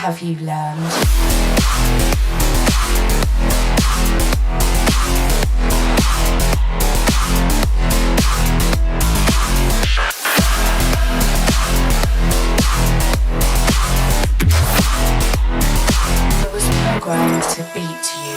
have you learned? Programmed to beat you.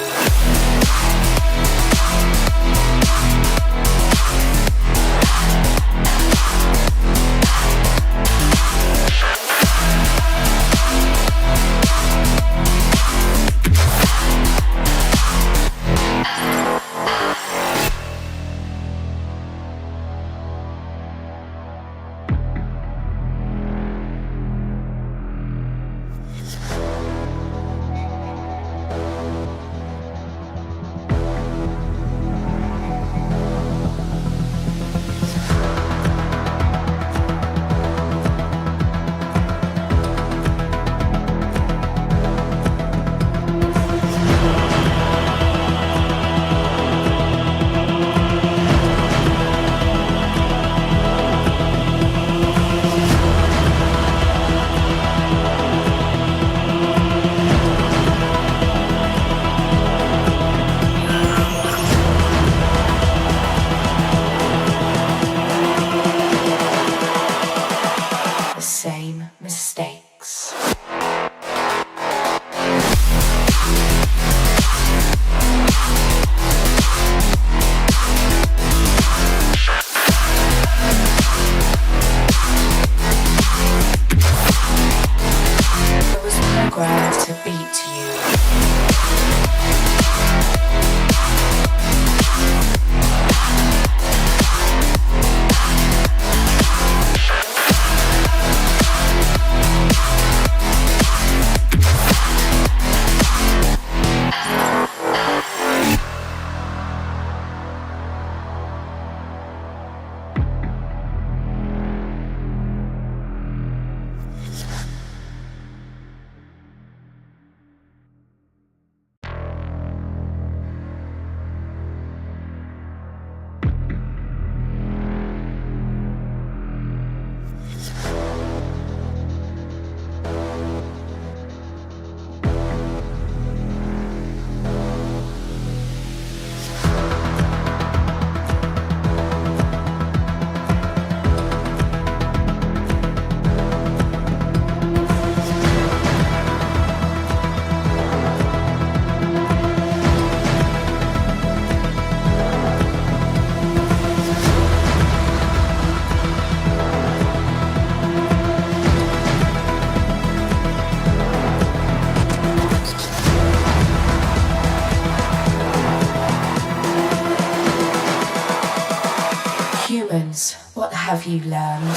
What have you learned?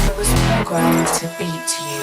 It was programmed to beat you.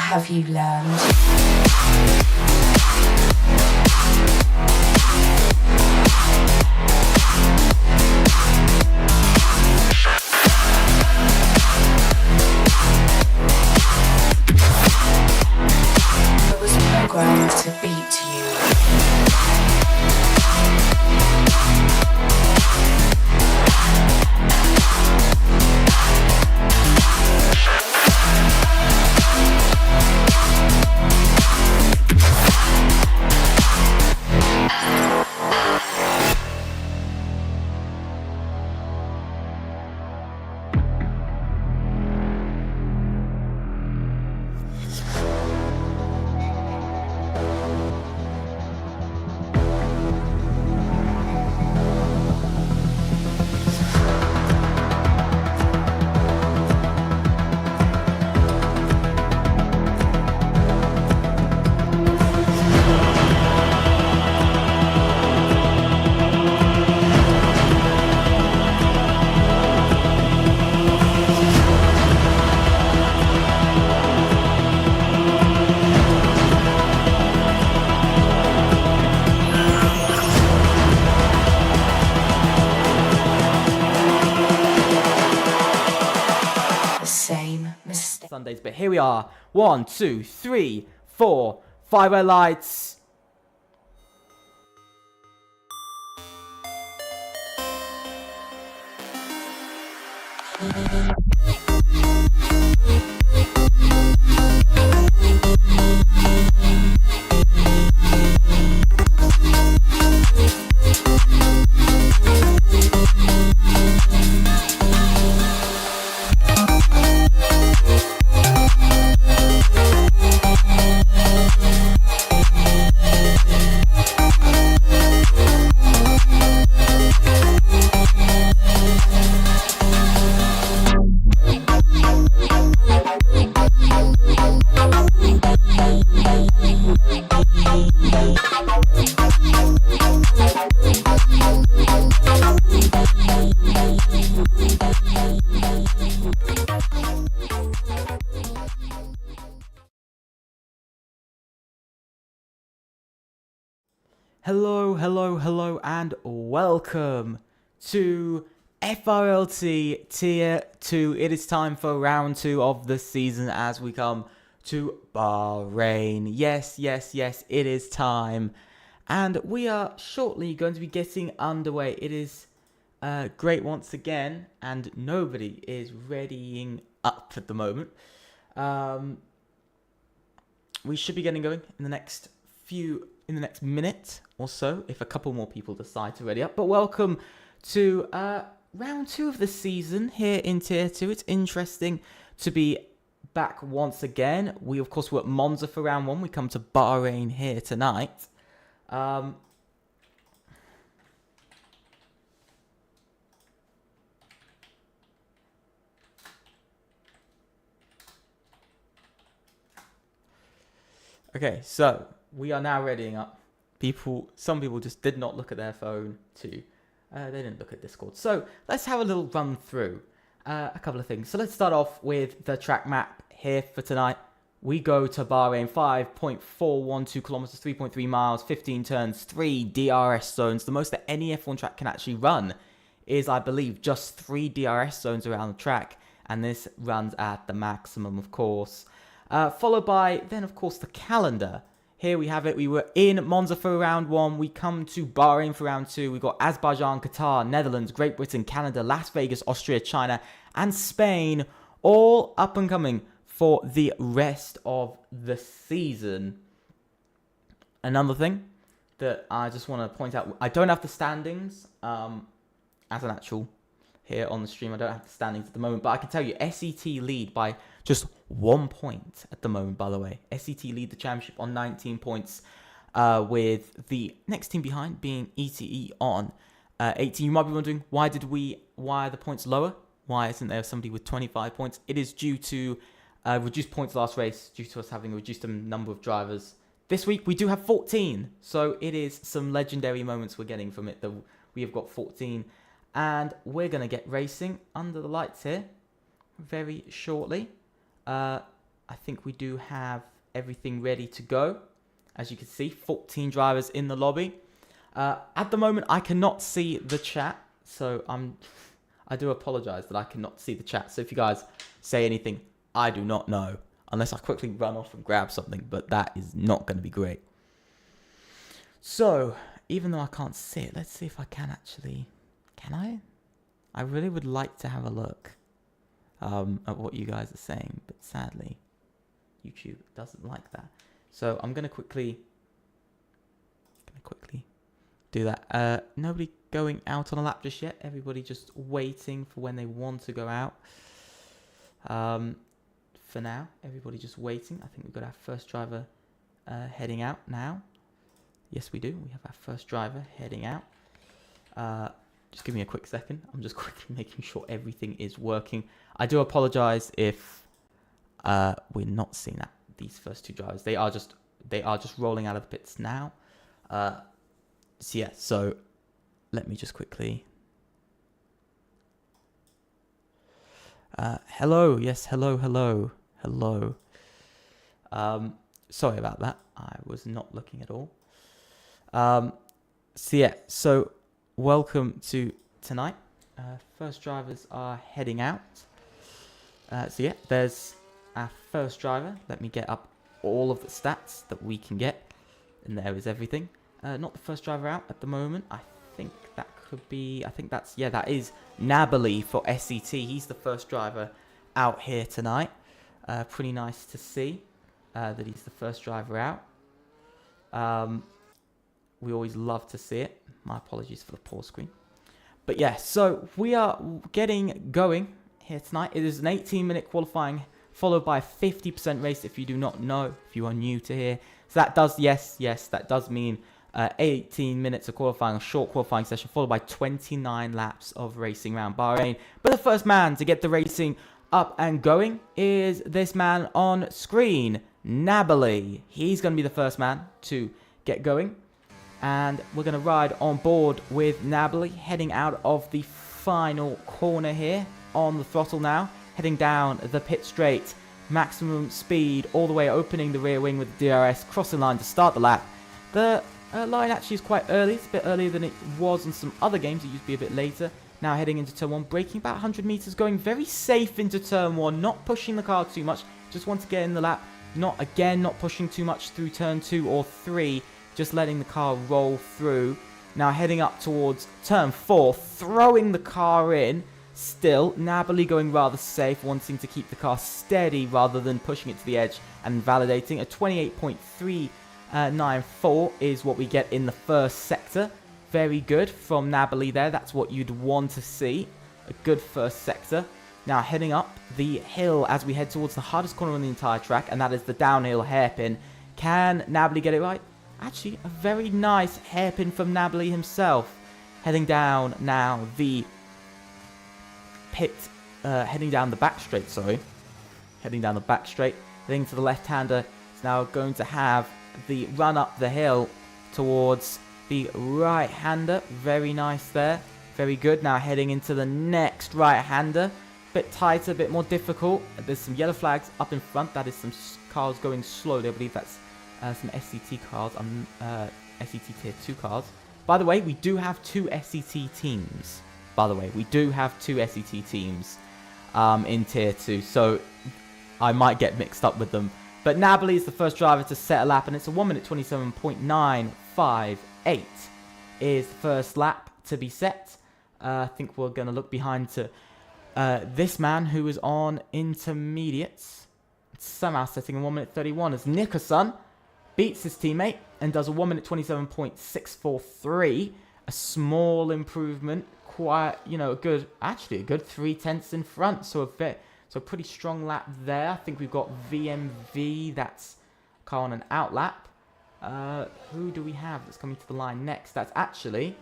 have you learned? I was programmed to beat you. Sundays, but here we are. 1, 2, 3, 4, 5 red lights. Hello, and welcome to FRLT Tier 2. It is time for round 2 of the season as we come to Bahrain. Yes, it is time. And we are shortly going to be getting underway. It is great once again, and nobody is readying up at the moment. We should be getting going in the next minute or so, if a couple more people decide to ready up. But welcome to round 2 of the season here in Tier 2. It's interesting to be back once again. We, of course, were at Monza for round 1. We come to Bahrain here tonight. Okay, so we are now readying up. Some people just did not look at their phone too. They didn't look at Discord. So let's have a little run through a couple of things. So let's start off with the track map here for tonight. We go to Bahrain, 5.412 kilometers, 3.3 miles, 15 turns, 3 DRS zones. The most that any F1 track can actually run is, I believe, just 3 DRS zones around the track. And this runs at the maximum, of course. Followed by, then, of course, the calendar. Here we have it. We were in Monza for round 1. We come to Bahrain for round 2. We got Azerbaijan, Qatar, Netherlands, Great Britain, Canada, Las Vegas, Austria, China, and Spain, all up and coming for the rest of the season. Another thing that I just want to point out, I don't have the standings as an actual here on the stream. I don't have the standings at the moment, but I can tell you SET lead by just 1 point at the moment, by the way. SET lead the championship on 19 points, with the next team behind being ETE on 18. You might be wondering, why are the points lower? Why isn't there somebody with 25 points? It is due to reduced points last race, due to us having reduced the number of drivers. This week, we do have 14. So it is some legendary moments we're getting from it. That we have got 14. And we're going to get racing under the lights here very shortly. I think we do have everything ready to go. As you can see, 14 drivers in the lobby. At the moment, I cannot see the chat, so I do apologize that I cannot see the chat. So if you guys say anything, I do not know, unless I quickly run off and grab something, but that is not going to be great. So, even though I can't see it, let's see if I can actually... Can I? I really would like to have a look at what you guys are saying, but sadly, YouTube doesn't like that. So I'm going to quickly do that. Nobody going out on a lap just yet. Everybody just waiting for when they want to go out. For now, everybody just waiting. I think we've got our first driver heading out now. Yes, we do. We have our first driver heading out. Just give me a quick second. I'm just quickly making sure everything is working. I do apologize if we're not seeing these first two drivers. They are just rolling out of the pits now. So yeah, so let me just quickly... hello, yes, hello. Sorry about that. I was not looking at all. So yeah, so welcome to tonight. First drivers are heading out. So yeah, there's our first driver. Let me get up all of the stats that we can get. And there is everything. Not the first driver out at the moment. I think that could be... I think that's... Yeah, that is Nabali for SET. He's the first driver out here tonight. Pretty nice to see that he's the first driver out. We always love to see it. My apologies for the pause screen. But yeah, so we are getting going here tonight. It is an 18-minute qualifying followed by a 50% race if you do not know, if you are new to here. So that does, yes, that does mean 18 minutes of qualifying, a short qualifying session, followed by 29 laps of racing around Bahrain. But the first man to get the racing up and going is this man on screen, Nabali. He's going to be the first man to get going. And we're going to ride on board with Nabali, heading out of the final corner here on the throttle now, heading down the pit straight, maximum speed, all the way opening the rear wing with the DRS, crossing line to start the lap. The line actually is quite early. It's a bit earlier than it was in some other games. It used to be a bit later. Now heading into turn 1, braking about 100 meters, going very safe into turn 1, not pushing the car too much. Just want to get in the lap. Not pushing too much through turn 2 or 3. Just letting the car roll through. Now heading up towards turn 4, throwing the car in. Still, Nabali going rather safe, wanting to keep the car steady rather than pushing it to the edge and validating. A 28.394 is what we get in the first sector. Very good from Nabali there. That's what you'd want to see. A good first sector. Now heading up the hill as we head towards the hardest corner on the entire track, and that is the downhill hairpin. Can Nabali get it right? Actually, a very nice hairpin from Nabali himself. Heading down now the pit, heading down the back straight, sorry. Heading down the back straight. Heading to the left-hander. It's now going to have the run up the hill towards the right-hander. Very nice there. Very good. Now heading into the next right-hander. Bit tighter, a bit more difficult. There's some yellow flags up in front. That is some cars going slowly. I believe that's some SCT cars, SCT Tier 2 cars. By the way, we do have 2 SCT teams. In Tier 2, so I might get mixed up with them. But Nabali is the first driver to set a lap, and it's a 1 minute 27.958 is the first lap to be set. I think we're going to look behind to this man who is on intermediates. Somehow setting a 1 minute 31 as Nickerson beats his teammate and does a 1 minute 27.643. A small improvement, quite, a good 3/10 in front. So a pretty strong lap there. I think we've got VMV, that's car on an out lap. Who do we have that's coming to the line next? That's actually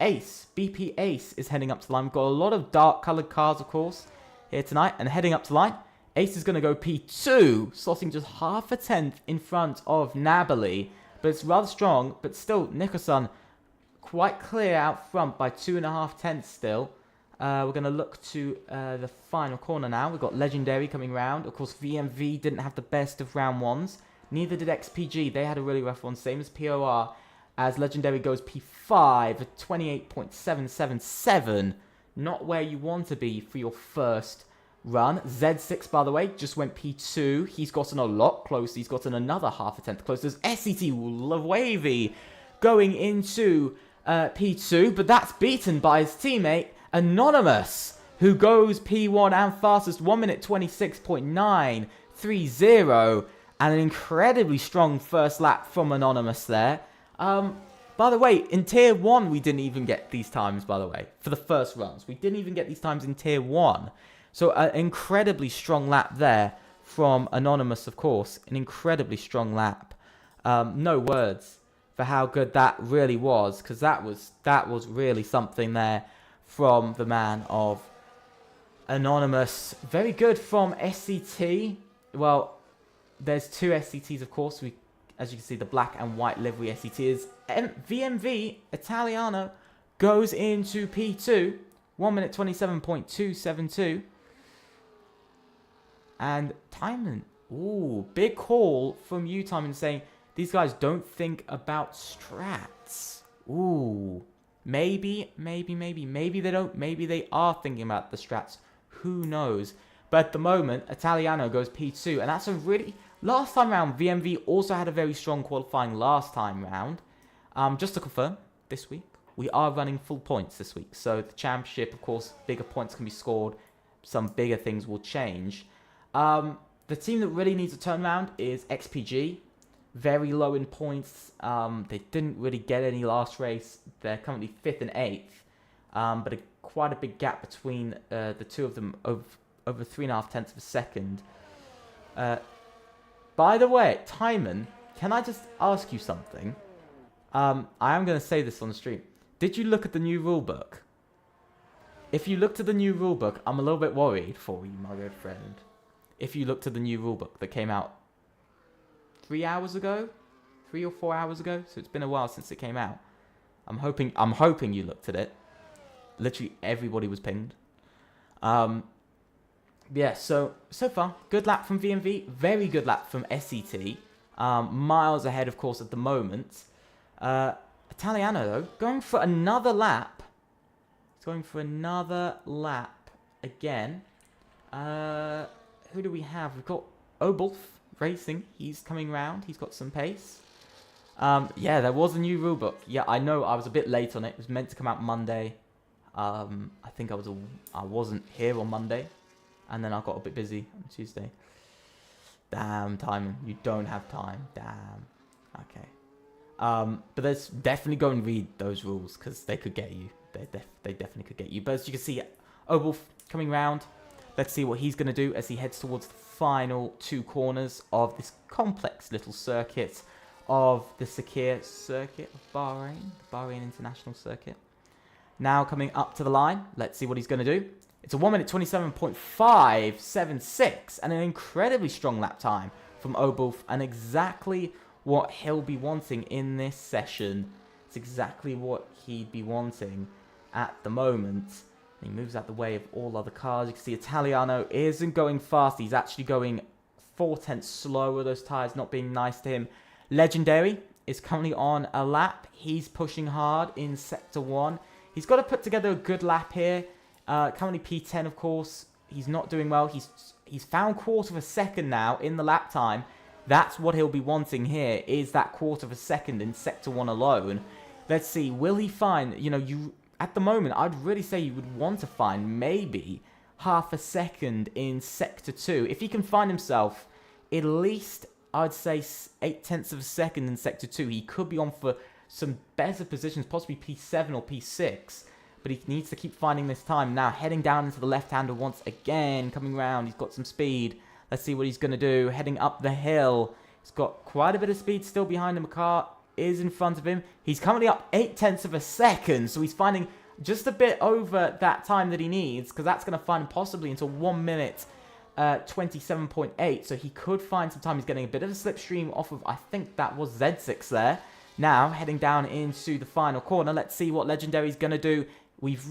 Ace. BP Ace is heading up to the line. We've got a lot of dark coloured cars, of course, here tonight. And heading up to the line, Ace is going to go P2, slotting just half a tenth in front of Nabali. But it's rather strong, but still Nickerson quite clear out front by 2.5 tenths still. We're going to look to the final corner now. We've got Legendary coming round. Of course, VMV didn't have the best of round ones. Neither did XPG. They had a really rough one. Same as POR. As Legendary goes P5 at 28.777. Not where you want to be for your first run. Z6, by the way, just went P2. He's gotten a lot closer. He's gotten another half a tenth closer. There's SCT Wavy going into P2. But that's beaten by his teammate, Anonymous, who goes P1 and fastest, 1 minute 26.930, and an incredibly strong first lap from Anonymous there. By the way, in Tier 1, we didn't even get these times, by the way, for the first runs. We didn't even get these times in Tier 1. So an incredibly strong lap there from Anonymous, of course. An incredibly strong lap. No words for how good that really was, because that was really something there from the man of Anonymous. Very good from SCT. Well, there's two SCTs, of course. As you can see, the black and white livery SCT is VMV Italiano goes into P2, 1 minute 27.272. And Timon, ooh, big call from you, Timon, saying these guys don't think about strats. Ooh. Maybe they don't. Maybe they are thinking about the strats. Who knows? But at the moment, Italiano goes P2. And that's a really... Last time round, VMV also had a very strong qualifying last time round. Just to confirm, this week, we are running full points this week. So the championship, of course, bigger points can be scored. Some bigger things will change. The team that really needs a turnaround is XPG. Very low in points. They didn't really get any last race. They're currently 5th and 8th. But quite a big gap between the two of them, over 3.5 tenths of a second. By the way, Timon, can I just ask you something? I am going to say this on the stream. Did you look at the new rulebook? If you looked at the new rulebook, I'm a little bit worried for you, my good friend. If you looked at the new rulebook that came out 3 hours ago, 3 or 4 hours ago, so it's been a while since it came out. I'm hoping you looked at it. Literally everybody was pinged. Yeah, so far, good lap from VMV, very good lap from SCT. Miles ahead, of course, at the moment. Italiano, though, going for another lap. He's going for another lap again. Who do we have? We've got Obulf Racing. He's coming round. He's got some pace. Yeah, there was a new rulebook. Yeah, I know I was a bit late on it. It was meant to come out Monday. I think I wasn't here on Monday. And then I got a bit busy on Tuesday. Damn, Timon. You don't have time. Damn. Okay. But let's definitely go and read those rules, because they could get you. They definitely could get you. But as you can see, Obulf coming round. Let's see what he's going to do as he heads towards the final 2 corners of this complex little circuit of the Sakir circuit of Bahrain. The Bahrain International Circuit. Now coming up to the line. Let's see what he's going to do. It's a 1 minute 27.576 and an incredibly strong lap time from Obulf, and exactly what he'll be wanting in this session. It's exactly what he'd be wanting at the moment. He moves out the way of all other cars. You can see Italiano isn't going fast. He's actually going 4 tenths slower. Those tyres not being nice to him. Legendary is currently on a lap. He's pushing hard in Sector 1. He's got to put together a good lap here. Currently P10, of course. He's not doing well. He's found 1/4 of a second now in the lap time. That's what he'll be wanting here, is that 1/4 of a second in Sector 1 alone. Let's see. Will he find, at the moment, I'd really say you would want to find maybe half a second in Sector 2. If he can find himself at least, I'd say 8 tenths of a second in Sector 2, he could be on for some better positions, possibly P7 or P6. But he needs to keep finding this time. Now heading down into the left-hander once again, coming round. He's got some speed. Let's see what he's going to do. Heading up the hill. He's got quite a bit of speed still behind him. A car is in front of him. He's currently up 8 tenths of a second. So he's finding just a bit over that time that he needs, because that's going to find him possibly into 1 minute 27.8. So he could find some time. He's getting a bit of a slipstream off of, I think that was Z6 there. Now heading down into the final corner. Let's see what Legendary's going to do. We've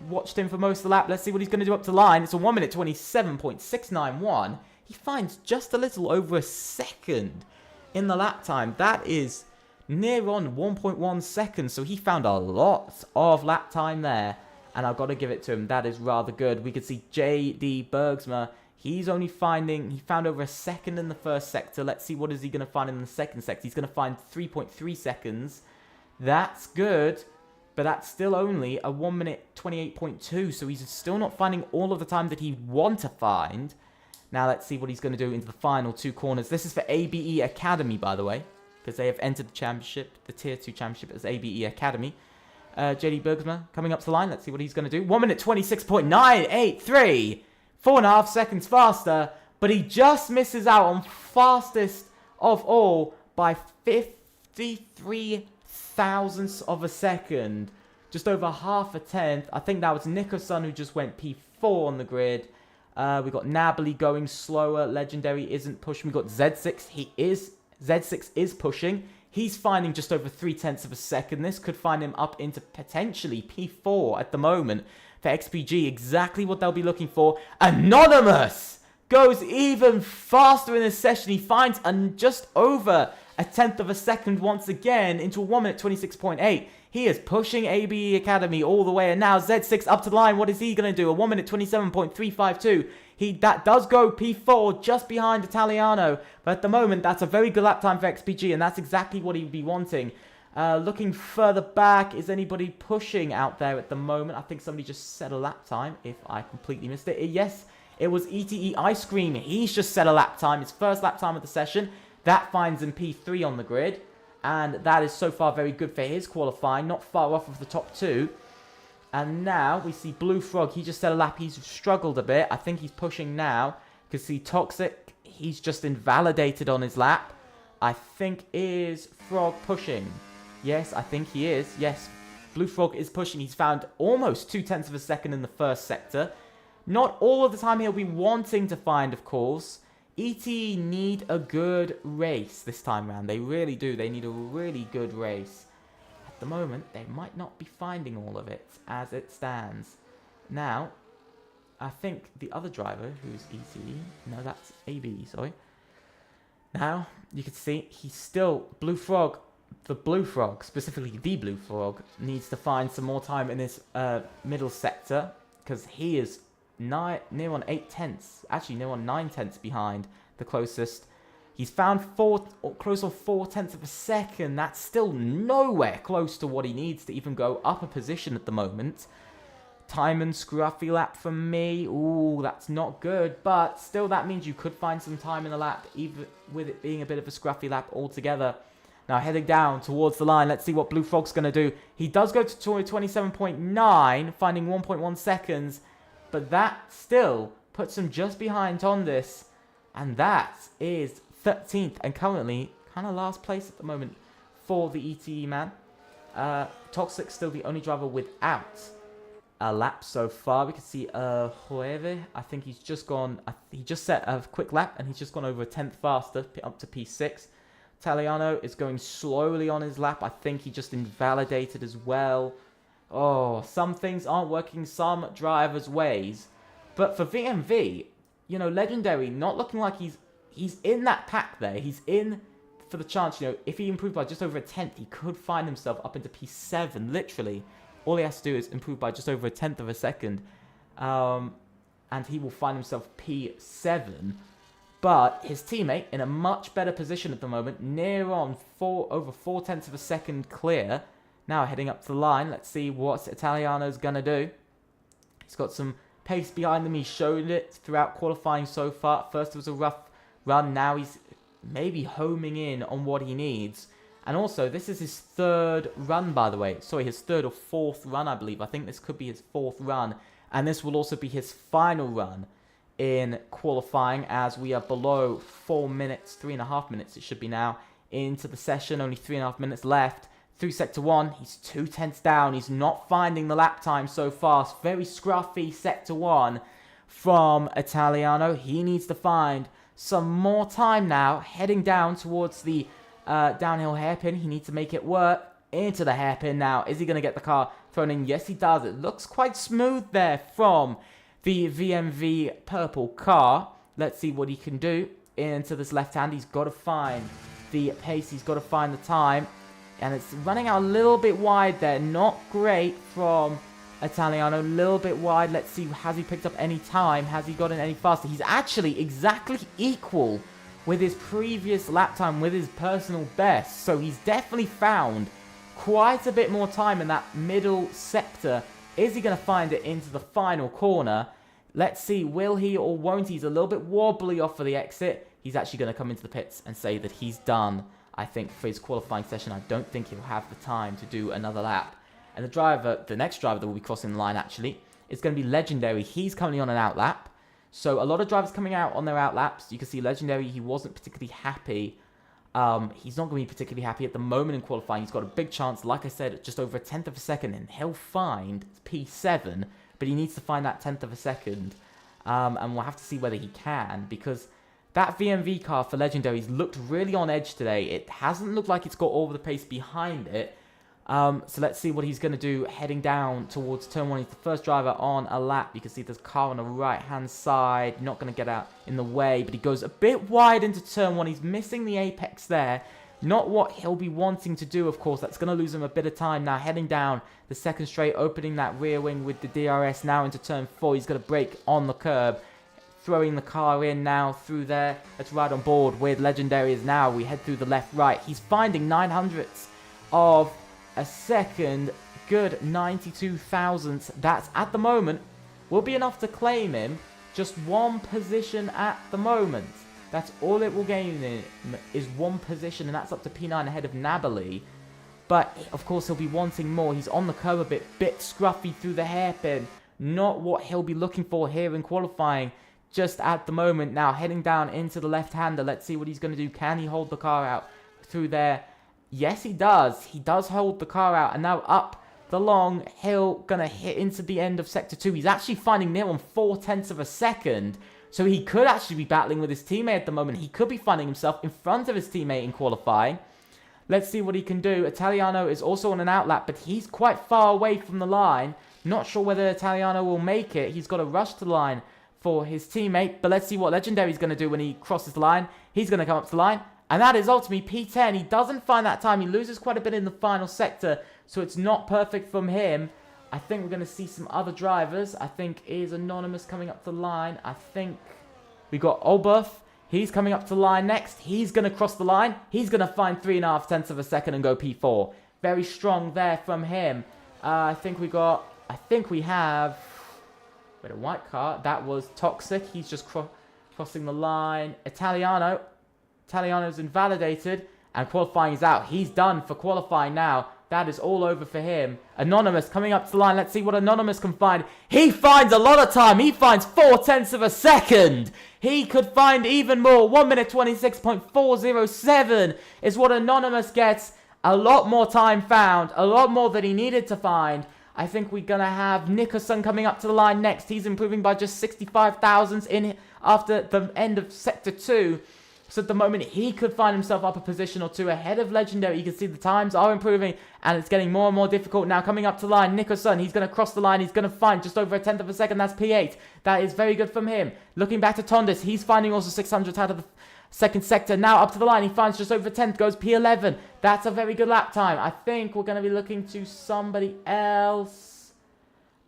watched him for most of the lap. Let's see what he's going to do up to line. It's a 1 minute 27.691. He finds just a little over a second in the lap time. That is near on 1.1 seconds. So he found a lot of lap time there. And I've got to give it to him. That is rather good. We could see J.D. Bergsma. He found over a second in the first sector. Let's see what is he going to find in the second sector. He's going to find 3.3 seconds. That's good. But that's still only a 1 minute 28.2. So he's still not finding all of the time that he want to find. Now let's see what he's going to do into the final 2 corners. This is for ABE Academy, by the way. Because they have entered the championship, the Tier 2 championship as ABE Academy. JD Bergsma coming up to the line. Let's see what he's going to do. 1 minute 26.983. 4.5 seconds faster. But he just misses out on fastest of all by 53 thousandths of a second. Just over half a tenth. I think that was Nicholson who just went P4 on the grid. We got Nabali going slower. Legendary isn't pushing. We got Z6. Z6 is pushing. He's finding just over 0.3 of a second. This could find him up into potentially P4 at the moment for XPG. Exactly what they'll be looking for. Anonymous goes even faster in this session. He finds just over 0.1 of a second once again into a 1 minute 26.8. He is pushing ABE Academy all the way. And now Z6 up to the line. What is he going to do? A 1 minute 27.352. That does go P4 just behind Italiano. But at the moment, that's a very good lap time for XPG. And that's exactly what he'd be wanting. Looking further back, is anybody pushing out there at the moment? I think somebody just set a lap time, if I completely missed it. Yes, it was ETE Ice Cream. He's just set a lap time. His first lap time of the session. That finds him P3 on the grid. And that is so far very good for his qualifying. Not far off of the top 2. And now we see Blue Frog. He just set a lap. He's struggled a bit. I think he's pushing now. Because see Toxic. He's just invalidated on his lap. I think is Frog pushing. Yes, I think he is. Yes, Blue Frog is pushing. He's found almost 0.2 of a second in the first sector. Not all of the time he'll be wanting to find, of course. ET need a good race this time around. They really do. They need a really good race. At the moment, they might not be finding all of it as it stands. Now, I think the other driver, who's ET, no, that's ABE, sorry. Now, you can see he's still Blue Frog. The Blue Frog, specifically the Blue Frog, needs to find some more time in this middle sector because he is near on 0.8, actually near on 0.9 behind the closest. He's found close on 0.4 of a second. That's still nowhere close to what he needs to even go up a position at the moment. Time and scruffy lap for me. Ooh, that's not good. But still, that means you could find some time in the lap, even with it being a bit of a scruffy lap altogether. Now, heading down towards the line. Let's see what Blue Frog's going to do. He does go to 27.9, finding 1.1 seconds. But that still puts him just behind Tondis. And that is 13th and currently kind of last place at the moment for the ETE man. Toxic still the only driver without a lap so far. We can see Hoeve. I think he's just gone. He just set a quick lap and he's just gone over a 10th faster up to P6. Italiano is going slowly on his lap. I think he just invalidated as well. Oh, some things aren't working some drivers' ways. But for VMV, you know, Legendary not looking like he's in that pack there. He's in for the chance, you know, if he improved by just over a 10th, he could find himself up into P7, literally. All he has to do is improve by just over a 10th of a second. And he will find himself P7. But his teammate in a much better position at the moment, near on over 0.4 of a second clear. Now heading up to the line, let's see what Italiano's going to do. He's got some pace behind him. He's shown it throughout qualifying so far. First it was a rough run. Now he's maybe homing in on what he needs. And also, this is his third run, by the way. Sorry, his third or fourth run, I believe. I think this could be his fourth run. And this will also be his final run in qualifying, as we are below 4 minutes, 3.5 minutes it should be now, into the session. Only 3.5 minutes left. Through Sector 1, he's 0.2 down. He's not finding the lap time so fast. Very scruffy Sector 1 from Italiano. He needs to find some more time now. Heading down towards the downhill hairpin. He needs to make it work into the hairpin now. Is he going to get the car thrown in? Yes, he does. It looks quite smooth there from the VMV purple car. Let's see what he can do into this left hand. He's got to find the pace. He's got to find the time. And it's running out a little bit wide there. Not great from Italiano. A little bit wide. Let's see. Has he picked up any time? Has he gotten any faster? He's actually exactly equal with his previous lap time, with his personal best. So he's definitely found quite a bit more time in that middle sector. Is he going to find it into the final corner? Let's see. Will he or won't he? He's a little bit wobbly off of the exit. He's actually going to come into the pits and say that he's done. I think for his qualifying session, I don't think he'll have the time to do another lap. And the next driver that will be crossing the line actually, is going to be Legendary. He's currently on an out lap. So a lot of drivers coming out on their out laps. You can see Legendary, he wasn't particularly happy. He's not going to be particularly happy at the moment in qualifying. He's got a big chance, like I said, just over a tenth of a second, and he'll find P7. But he needs to find that tenth of a second. And we'll have to see whether he can, because that VMV car for Legendaries looked really on edge today. It hasn't looked like it's got all the pace behind it. So let's see what he's going to do heading down towards turn 1. He's the first driver on a lap. You can see there's a car on the right-hand side. Not going to get out in the way, but he goes a bit wide into turn 1. He's missing the apex there. Not what he'll be wanting to do, of course. That's going to lose him a bit of time now. Heading down the second straight, opening that rear wing with the DRS now into turn 4. He's going to brake on the curb. Throwing the car in now through there. Let's ride on board with Legendaries now. We head through the left-right. He's finding 900ths of a second. Good 92 thousandths. That's at the moment will be enough to claim him. Just one position at the moment. That's all it will gain him, is one position, and that's up to P9 ahead of Nabali. But of course he'll be wanting more. He's on the curb a bit scruffy through the hairpin. Not what he'll be looking for here in qualifying. Just at the moment now, heading down into the left-hander. Let's see what he's going to do. Can he hold the car out through there? Yes, he does. He does hold the car out. And now up the long hill, going to hit into the end of Sector 2. He's actually finding near on 0.4 of a second. So he could actually be battling with his teammate at the moment. He could be finding himself in front of his teammate in qualifying. Let's see what he can do. Italiano is also on an outlap, but he's quite far away from the line. Not sure whether Italiano will make it. He's got to rush to the line for his teammate, but let's see what Legendary is going to do when he crosses the line. He's going to come up to the line, and that is ultimately P10. He doesn't find that time. He loses quite a bit in the final sector, so it's not perfect from him. I think we're going to see some other drivers. I think is Anonymous coming up the line. I think we got Olberth. He's coming up to the line next. He's going to cross the line. He's going to find 3.5 of a second and go P4. Very strong there from him. I think we have... With a white car, that was Toxic. He's just crossing the line. Italiano's invalidated, and qualifying is out. He's done for qualifying now. That is all over for him. Anonymous coming up to the line. Let's see what Anonymous can find. He finds a lot of time. He finds 0.4 of a second. He could find even more. 1 minute 26.407 is what Anonymous gets. A lot more time found. A lot more than he needed to find. I think we're going to have Nicholson coming up to the line next. He's improving by just 65 thousandths in after the end of Sector 2. So at the moment, he could find himself up a position or two ahead of Legendary. You can see the times are improving, and it's getting more and more difficult. Now coming up to the line, Nicholson, he's going to cross the line. He's going to find just over a tenth of a second. That's P8. That is very good from him. Looking back to Tondis, he's finding also 600 out of the second sector. Now up to the line, he finds just over 10th, goes P11. That's a very good lap time. I think we're going to be looking to somebody else.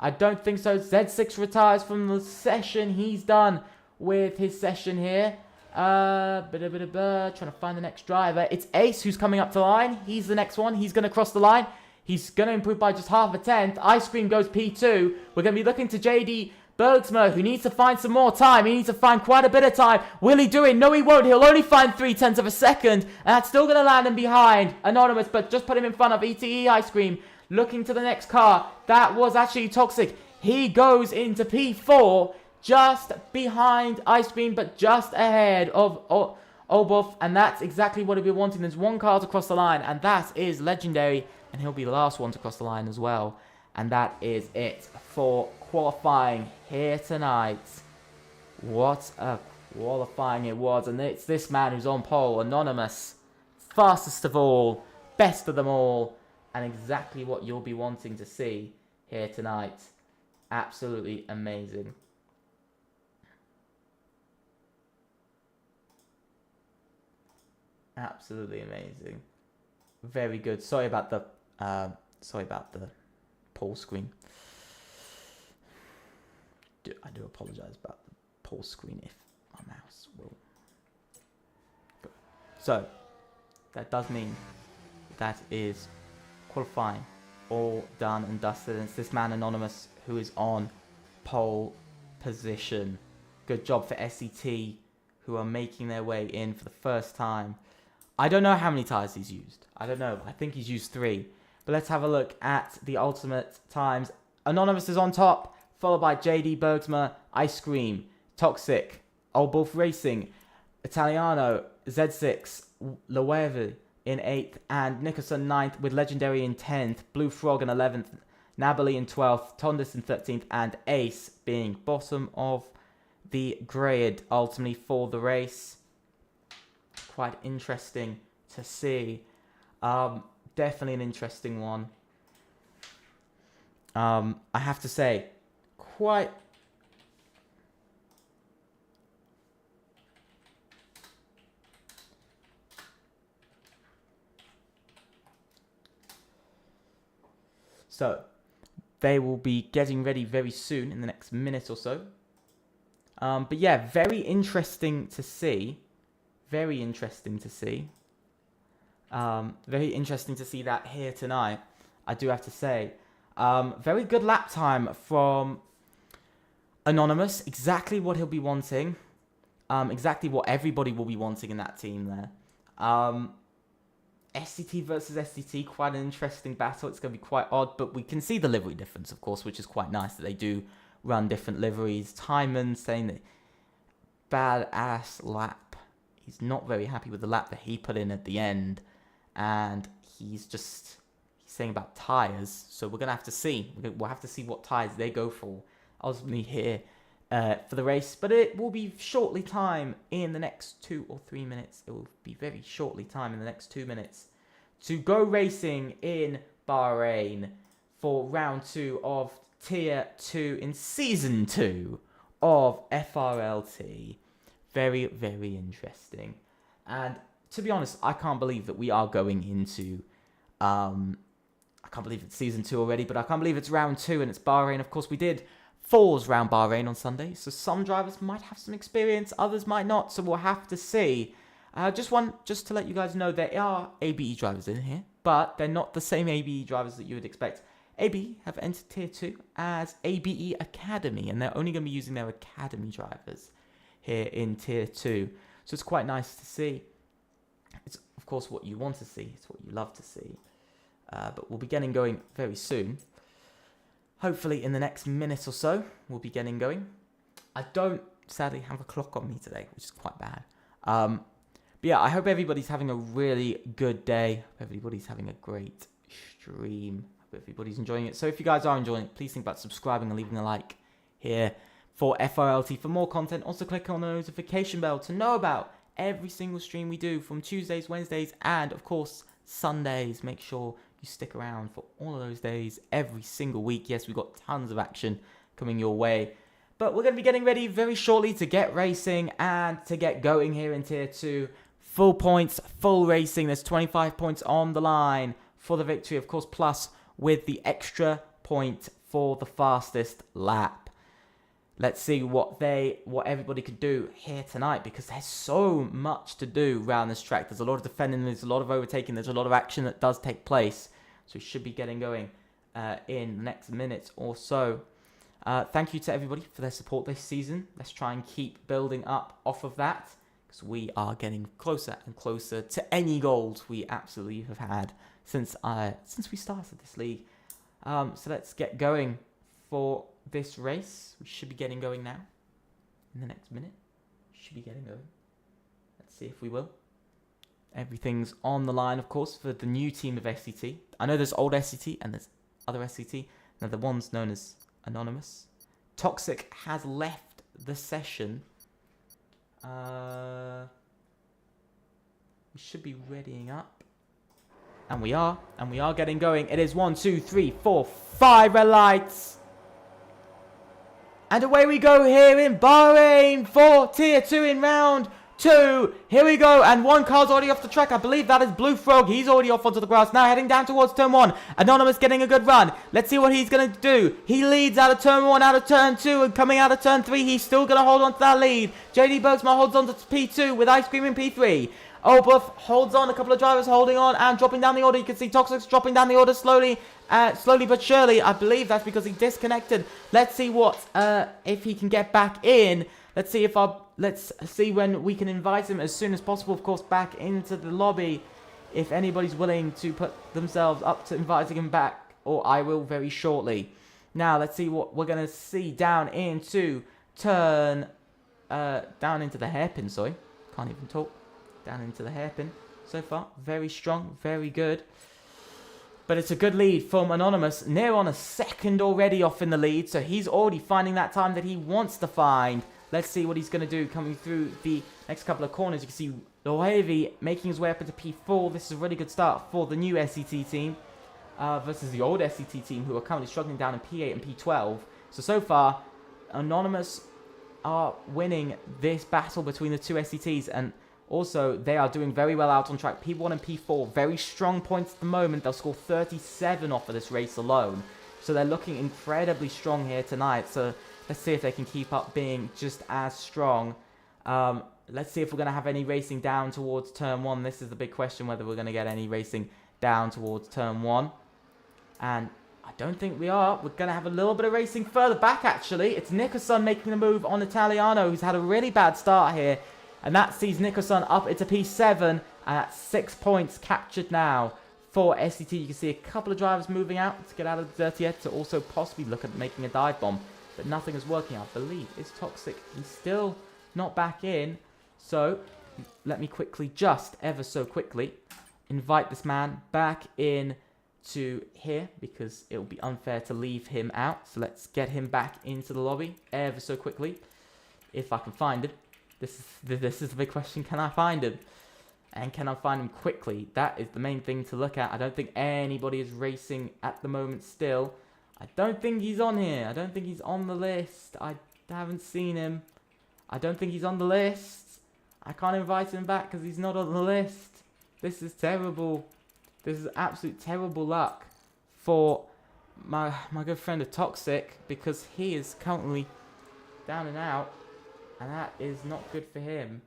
I don't think so. Z6 retires from the session. He's done with his session here. Trying to find the next driver. It's Ace who's coming up to the line. He's the next one. He's going to cross the line. He's going to improve by just half a tenth. Ice Cream goes P2. We're going to be looking to JD Bergsma, who needs to find some more time. He needs to find quite a bit of time. Will he do it? No, he won't. He'll only find 0.3 of a second. And that's still going to land him behind Anonymous, but just put him in front of ETE Ice Cream. Looking to the next car. That was actually Toxic. He goes into P4, just behind Ice Cream, but just ahead of Olbuff. And that's exactly what he'll be wanting. There's one car to cross the line, and that is Legendary. And he'll be the last one to cross the line as well. And that is it for qualifying here tonight. What a qualifying it was. And it's this man who's on pole, Anonymous. Fastest of all. Best of them all. and exactly what you'll be wanting to see here tonight. Absolutely amazing. Absolutely amazing. Very good. Sorry about the pause screen. I do apologize about the pause screen if my mouse will go. So that does mean that is qualifying all done and dusted, and it's this man Anonymous who is on pole position. Good job for SCT, who are making their way in for the first time. I don't know how many tyres he's used. I don't know. I think he's used 3. But let's have a look at the ultimate times. Anonymous is on top, followed by JD Bergsma, Ice Cream, Toxic, Old Wolf Racing, Italiano, Z6, Loewe in 8th, and Nicholson 9th, with Legendary in 10th, Blue Frog in 11th, Nabali in 12th, Tondis in 13th, and Ace being bottom of the grid ultimately for the race. Quite interesting to see. Definitely an interesting one. I have to say, quite... So, they will be getting ready very soon, in the next minute or so. But yeah, very interesting to see. Very interesting to see. Very interesting to see that here tonight, I do have to say. Very good lap time from Anonymous. Exactly what he'll be wanting. Exactly what everybody will be wanting in that team there. SCT versus SCT, quite an interesting battle. It's going to be quite odd, but we can see the livery difference, of course, which is quite nice that they do run different liveries. Timon saying that badass lap. He's not very happy with the lap that he put in at the end, and he's saying about tyres. So we're gonna have to see. We'll have to see what tyres they go for ultimately here for the race. But it will be shortly time in the next 2 or 3 minutes. It will be very shortly time in the next 2 minutes to go racing in Bahrain for round 2 of Tier 2 in Season 2 of FRLT. Very, very interesting. And to be honest, I can't believe that we are going into... I can't believe it's Season 2 already, but I can't believe it's round 2 and it's Bahrain. Of course, we did Falls round Bahrain on Sunday, so some drivers might have some experience, others might not, so we'll have to see. Just to let you guys know, there are ABE drivers in here, but they're not the same ABE drivers that you would expect. ABE have entered Tier 2 as ABE Academy, and they're only going to be using their Academy drivers here in Tier 2. So it's quite nice to see. It's, of course, what you want to see. It's what you love to see. But we'll be getting going very soon. Hopefully in the next minute or so, we'll be getting going. I don't, sadly, have a clock on me today, which is quite bad. But yeah, I hope everybody's having a really good day. Everybody's having a great stream. Hope everybody's enjoying it. So if you guys are enjoying it, please think about subscribing and leaving a like here for FRLT. For more content, also click on the notification bell to know about every single stream we do from Tuesdays, Wednesdays, and of course, Sundays. Make sure you stick around for all of those days every single week. Yes, we've got tons of action coming your way. But we're going to be getting ready very shortly to get racing and to get going here in Tier 2. Full points, full racing. There's 25 points on the line for the victory, of course, plus with the extra point for the fastest lap. Let's see what everybody could do here tonight, because there's so much to do around this track. There's a lot of defending, there's a lot of overtaking, there's a lot of action that does take place. So we should be getting going in the next minute or so. Thank you to everybody for their support this season. Let's try and keep building up off of that, because we are getting closer and closer to any goals we absolutely have had since we started this league. So let's get going for this race. We should be getting going now. In the next minute, should be getting going. Let's see if we will. Everything's on the line, of course, for the new team of SCT. I know there's old SCT and there's other SCT. Now the ones known as Anonymous. Toxic has left the session. We should be readying up. And we are getting going. It is 1, 2, 3, 4, 5 red lights. And away we go here in Bahrain for Tier 2 in round 2. Here we go. And one car's already off the track. I believe that is Blue Frog. He's already off onto the grass. Now heading down towards turn 1. Anonymous getting a good run. Let's see what he's going to do. He leads out of turn 1, out of turn 2. And coming out of turn 3, he's still going to hold on to that lead. JD Bergsma holds on to P2 with Ice Cream in P3. Obuff holds on, a couple of drivers holding on and dropping down the order. You can see Toxic's dropping down the order slowly but surely. I believe that's because he disconnected. Let's see what if he can get back in. Let's see when we can invite him as soon as possible, of course, back into the lobby. If anybody's willing to put themselves up to inviting him back, or I will very shortly. Now, let's see what we're going to see down into the hairpin, sorry. Can't even talk. Down into the hairpin so far. Very strong, very good. But it's a good lead from Anonymous. Near on a second already off in the lead. So he's already finding that time that he wants to find. Let's see what he's going to do coming through the next couple of corners. You can see Loevi making his way up into P4. This is a really good start for the new SET team versus the old SET team who are currently struggling down in P8 and P12. So far, Anonymous are winning this battle between the two SETs, and also, they are doing very well out on track. P1 and P4, very strong points at the moment. They'll score 37 off of this race alone. So they're looking incredibly strong here tonight. So let's see if they can keep up being just as strong. Let's see if we're going to have any racing down towards turn 1. This is the big question, whether we're going to get any racing down towards turn 1. And I don't think we are. We're going to have a little bit of racing further back, actually. It's Nicholson making the move on Italiano, who's had a really bad start here. And that sees Nicholson up into P7, and that's 6 points captured now for SET. You can see a couple of drivers moving out to get out of the dirty edge to also possibly look at making a dive bomb. But nothing is working, I believe. It's Toxic. He's still not back in. So let me quickly, just ever so quickly, invite this man back in to here, because it will be unfair to leave him out. So let's get him back into the lobby ever so quickly, if I can find him. This is the big question. Can I find him? And can I find him quickly? That is the main thing to look at. I don't think anybody is racing at the moment still. I don't think he's on here. I don't think he's on the list. I haven't seen him. I don't think he's on the list. I can't invite him back because he's not on the list. This is terrible. This is absolute terrible luck for my good friend of Toxic, because he is currently down and out. And that is not good for him.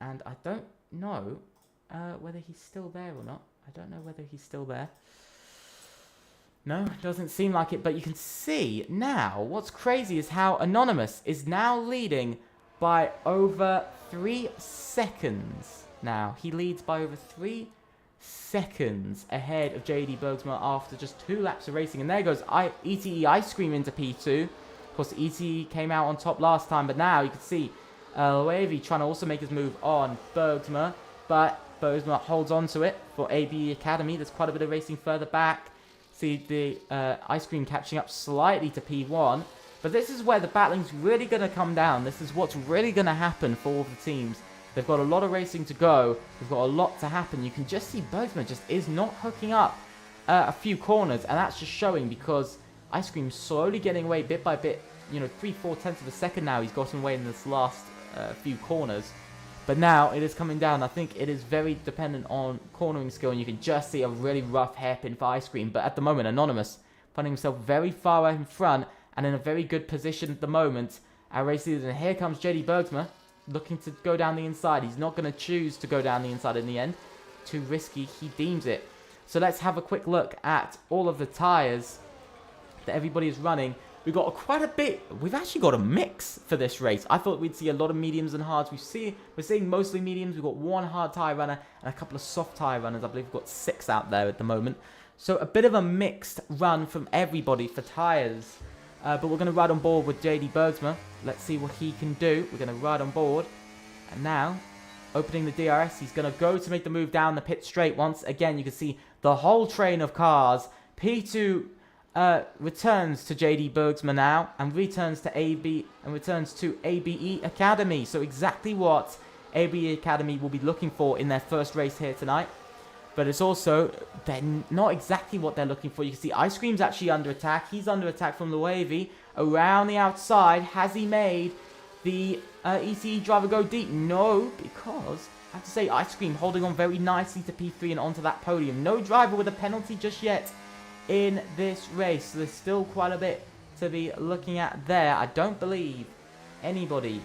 And I don't know whether he's still there or not. I don't know whether he's still there. No, it doesn't seem like it. But you can see now, what's crazy is how Anonymous is now leading by over 3 seconds. Now, he leads by over 3 seconds ahead of JD Bergsma after just 2 laps of racing. And there goes ETE Ice Cream into P2. Of course, ET came out on top last time, but now you can see Loevi trying to also make his move on Bergsma, but Bergsma holds on to it for AB Academy. There's quite a bit of racing further back. See the Ice Cream catching up slightly to P1, but this is where the battling's really going to come down. This is what's really going to happen for all the teams. They've got a lot of racing to go. They've got a lot to happen. You can just see Bergsma just is not hooking up a few corners, and that's just showing because Ice Cream slowly getting away bit by bit. 3/4 tenths of a second now he's gotten away in this last few corners. But now it is coming down. I think it is very dependent on cornering skill, and you can just see a really rough hairpin for Ice Cream. But at the moment, Anonymous finding himself very far in front and in a very good position at the moment. Our race leader, and here comes JD Bergsma looking to go down the inside. He's not going to choose to go down the inside in the end. Too risky, he deems it. So let's have a quick look at all of the tyres that everybody is running. We've got quite a bit. We've actually got a mix for this race. I thought we'd see a lot of mediums and hards. We're seeing mostly mediums. We've got 1 hard tyre runner and a couple of soft tyre runners. I believe we've got 6 out there at the moment. So a bit of a mixed run from everybody for tyres. But we're going to ride on board with JD Bergsma. Let's see what he can do. We're going to ride on board. And now, opening the DRS, he's going to go to make the move down the pit straight. Once again, you can see the whole train of cars. P2 returns to JD Bergsma now, and returns to ABE Academy. So exactly what ABE Academy will be looking for in their first race here tonight. but it's also, they're not exactly what they're looking for. You can see Ice Cream's actually under attack. He's under attack from Loevi. Around the outside, has he made the ECE driver go deep? No, because I have to say Ice Cream holding on very nicely to P3 and onto that podium. No driver with a penalty just yet in this race. So there's still quite a bit to be looking at there. I don't believe anybody.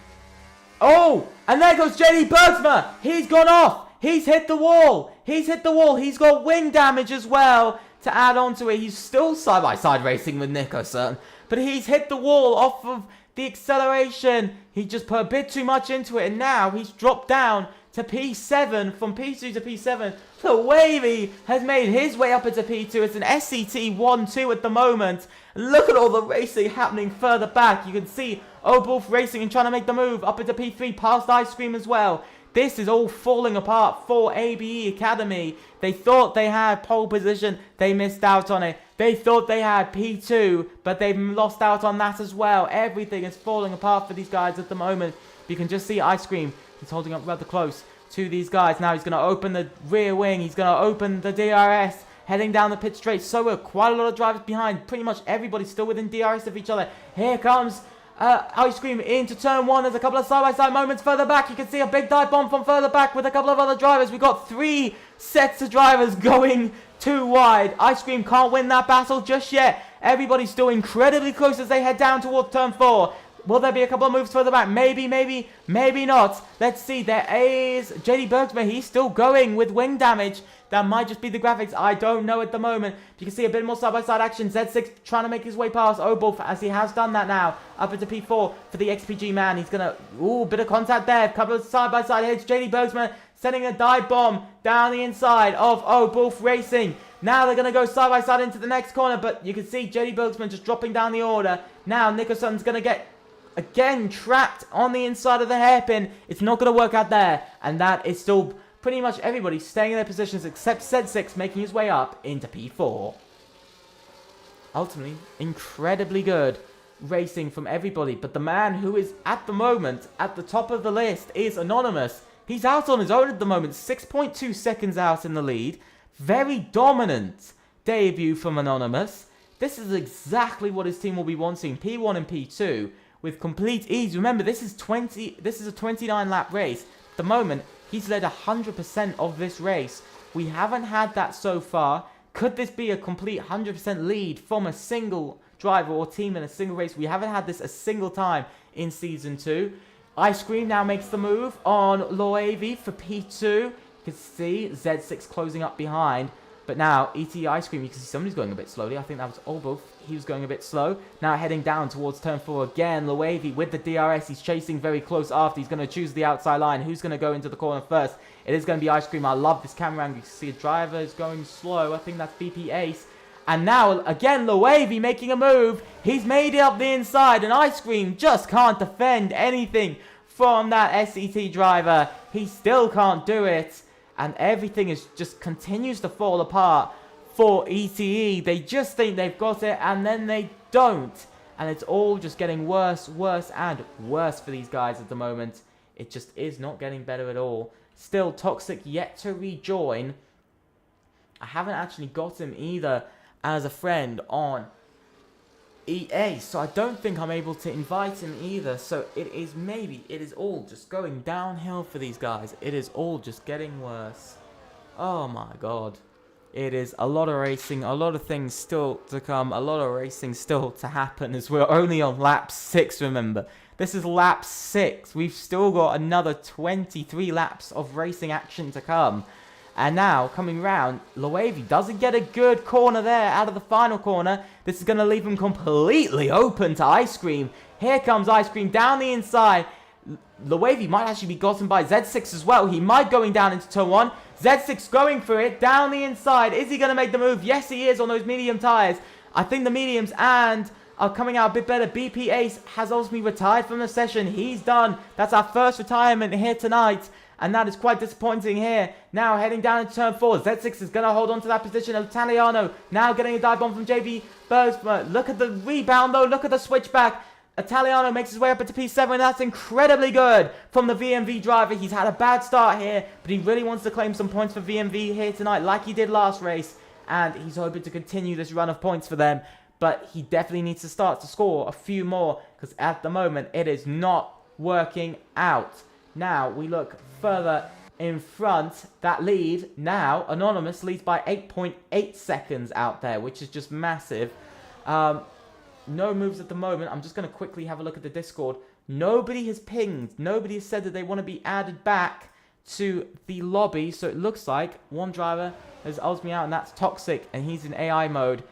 Oh, and there goes JD Bergsma. He's gone off. He's hit the wall. He's hit the wall. He's got wing damage as well to add on to it. He's still side-by-side racing with Nicholson, but he's hit the wall off of the acceleration. He just put a bit too much into it, and now he's dropped down to P7, from P2 to P7. So Wavy has made his way up into P2. It's an SCT 1-2 at the moment. Look at all the racing happening further back. You can see Obolf racing and trying to make the move up into P3 past Ice Cream as well. This is all falling apart for ABE Academy. They thought they had pole position. They missed out on it. They thought they had P2, but they've lost out on that as well. Everything is falling apart for these guys at the moment. You can just see Ice Cream. He's holding up rather close to these guys. Now he's going to open the rear wing. He's going to open the DRS. Heading down the pit straight. So we're quite a lot of drivers behind. Pretty much everybody's still within DRS of each other. Here comes Ice Cream into turn 1. There's a couple of side-by-side moments further back. You can see a big dive bomb from further back with a couple of other drivers. We've got 3 sets of drivers going too wide. Ice Cream can't win that battle just yet. Everybody's still incredibly close as they head down towards turn 4. Will there be a couple of moves further back? Maybe, maybe, maybe not. Let's see. There is JD Bergsma. He's still going with wing damage. That might just be the graphics. I don't know at the moment. You can see a bit more side-by-side action. Z6 trying to make his way past Obolf as he has done that now. Up into P4 for the XPG man. He's going to... Ooh, bit of contact there. Couple of side-by-side hits. JD Bergsma sending a dive bomb down the inside of Obolf Racing. Now they're going to go side-by-side into the next corner. But you can see JD Bergsma just dropping down the order. Now Nicholson's going to get... Again, trapped on the inside of the hairpin. It's not going to work out there. And that is still pretty much everybody staying in their positions except Z6 making his way up into P4. Ultimately, incredibly good racing from everybody. But the man who is at the moment at the top of the list is Anonymous. He's out on his own at the moment. 6.2 seconds out in the lead. Very dominant debut from Anonymous. This is exactly what his team will be wanting. P1 and P2. With complete ease. Remember, this is a 29 lap race. At the moment, he's led 100% of this race. We haven't had that so far. Could this be a complete 100% lead from a single driver or team in a single race? We haven't had this a single time in Season 2. Ice Cream now makes the move on Loevi for P2. You can see Z6 closing up behind. But now, ET Ice Cream, you can see somebody's going a bit slowly. I think that was Obolf. He was going a bit slow. Now heading down towards turn 4 again. Loevi with the DRS. He's chasing very close after. He's going to choose the outside line. Who's going to go into the corner first? It is going to be Ice Cream. I love this camera angle. You can see a driver is going slow. I think that's BP Ace. And now, again, Loevi making a move. He's made it up the inside. And Ice Cream just can't defend anything from that SCT driver. He still can't do it. And everything is just continues to fall apart for ETE. They just think they've got it, and then they don't. And it's all just getting worse, worse, and worse for these guys at the moment. It just is not getting better at all. Still, Toxic yet to rejoin. I haven't actually got him either as a friend on EA, so I don't think I'm able to invite him either. So it is all just going downhill for these guys. It is all just getting worse. Oh my god. It is a lot of racing, a lot of things still to come, a lot of racing still to happen as we're only on lap 6, remember. This is lap 6. We've still got another 23 laps of racing action to come. And now, coming round, Loevi doesn't get a good corner there out of the final corner. This is going to leave him completely open to Ice Cream. Here comes Ice Cream down the inside. Loevi might actually be gotten by Z6 as well. He might going down into turn 1. Z6 going for it down the inside. Is he going to make the move? Yes, he is on those medium tyres. I think the mediums and are coming out a bit better. BP Ace has ultimately retired from the session. He's done. That's our first retirement here tonight. And that is quite disappointing here. Now heading down into turn 4. Z6 is going to hold on to that position. Italiano now getting a dive bomb from JB Bergsma. Look at the rebound though. Look at the switchback. Italiano makes his way up into P7, and that's incredibly good from the VMV driver. He's had a bad start here, but he really wants to claim some points for VMV here tonight, like he did last race, and he's hoping to continue this run of points for them, but he definitely needs to start to score a few more, because at the moment, it is not working out. Now, we look further in front. That lead, now, Anonymous leads by 8.8 seconds out there, which is just massive. No moves at the moment. I'm just going to quickly have a look at the Discord. Nobody has pinged. Nobody has said that they want to be added back to the lobby. So it looks like one driver has ulted me out, and that's Toxic, and he's in AI mode.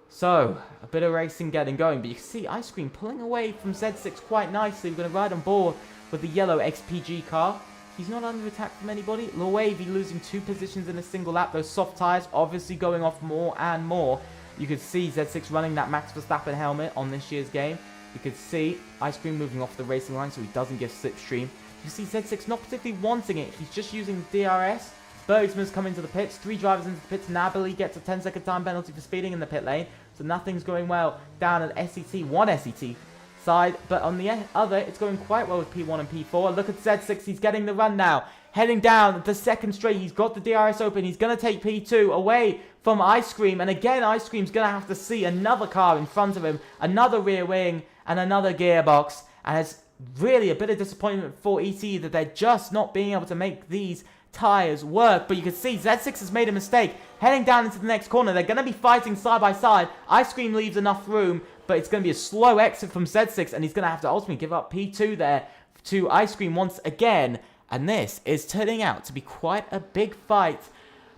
So, a bit of racing getting going. But you can see Ice Cream pulling away from Z6 quite nicely. We're going to ride on board with the yellow XPG car. He's not under attack from anybody. Loavy losing 2 positions in a single lap. Those soft tires obviously going off more and more. You could see Z6 running that Max Verstappen helmet on this year's game. You could see Ice Cream moving off the racing line so he doesn't give slipstream. You see Z6 not particularly wanting it. He's just using DRS. Bergsman's come into the pits. 3 drivers into the pits. Nabali gets a 10-second time penalty for speeding in the pit lane. So nothing's going well down at SET. One SET side. But on the other, it's going quite well with P1 and P4. Look at Z6. He's getting the run now. Heading down the second straight. He's got the DRS open. He's going to take P2 away from Ice Cream. And again, Ice Cream's going to have to see another car in front of him. Another rear wing and another gearbox. And it's really a bit of disappointment for ET that they're just not being able to make these tires work. But you can see Z6 has made a mistake. Heading down into the next corner. They're going to be fighting side by side. Ice Cream leaves enough room. But it's going to be a slow exit from Z6. And he's going to have to ultimately give up P2 there to Ice Cream once again. And this is turning out to be quite a big fight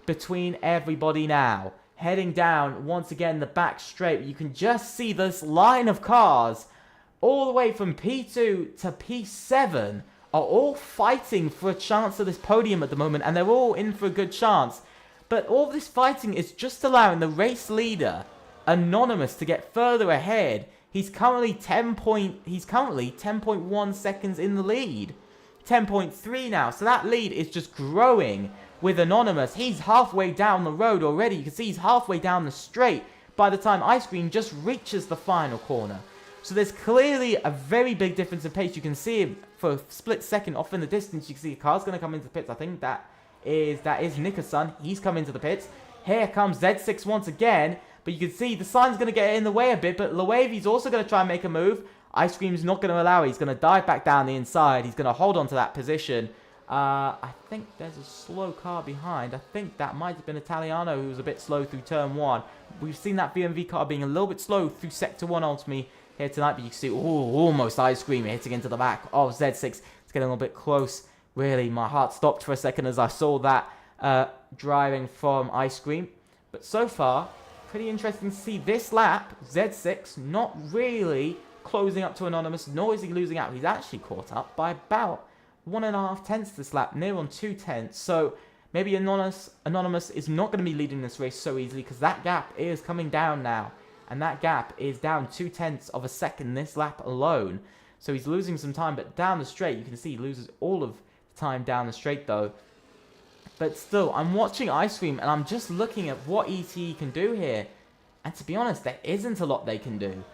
between everybody now. Heading down once again the back straight. You can just see this line of cars all the way from P2 to P7 are all fighting for a chance at this podium at the moment. And they're all in for a good chance. But all this fighting is just allowing the race leader, Anonymous, to get further ahead. He's currently 10.1 seconds in the lead. 10.3 now. So that lead is just growing with Anonymous. He's halfway down the road already. You can see he's halfway down the straight by the time Ice Cream just reaches the final corner. So there's clearly a very big difference in pace. You can see him for a split second off in the distance. You can see a car's going to come into the pits. I think that is Nickerson. He's come into the pits. Here comes Z6 once again. But you can see the sign's going to get in the way a bit. But Loavy's also going to try and make a move. Ice Cream's not going to allow it. He's going to dive back down the inside. He's going to hold on to that position. I think there's a slow car behind. I think that might have been Italiano who was a bit slow through turn 1. We've seen that VMV car being a little bit slow through sector 1 ultimately here tonight. But you can see, almost Ice Cream hitting into the back of Z6. It's getting a little bit close. Really, my heart stopped for a second as I saw that driving from Ice Cream. But so far, pretty interesting to see this lap. Z6 not really closing up to Anonymous, nor is he losing out. He's actually caught up by about 1.5 tenths this lap, near on 2 tenths. So maybe Anonymous is not going to be leading this race so easily, because that gap is coming down now. And that gap is down 2 tenths of a second this lap alone. So he's losing some time, but down the straight, you can see he loses all of the time down the straight though. But still, I'm watching Ice Cream, and I'm just looking at what ETE can do here. And to be honest, there isn't a lot they can do.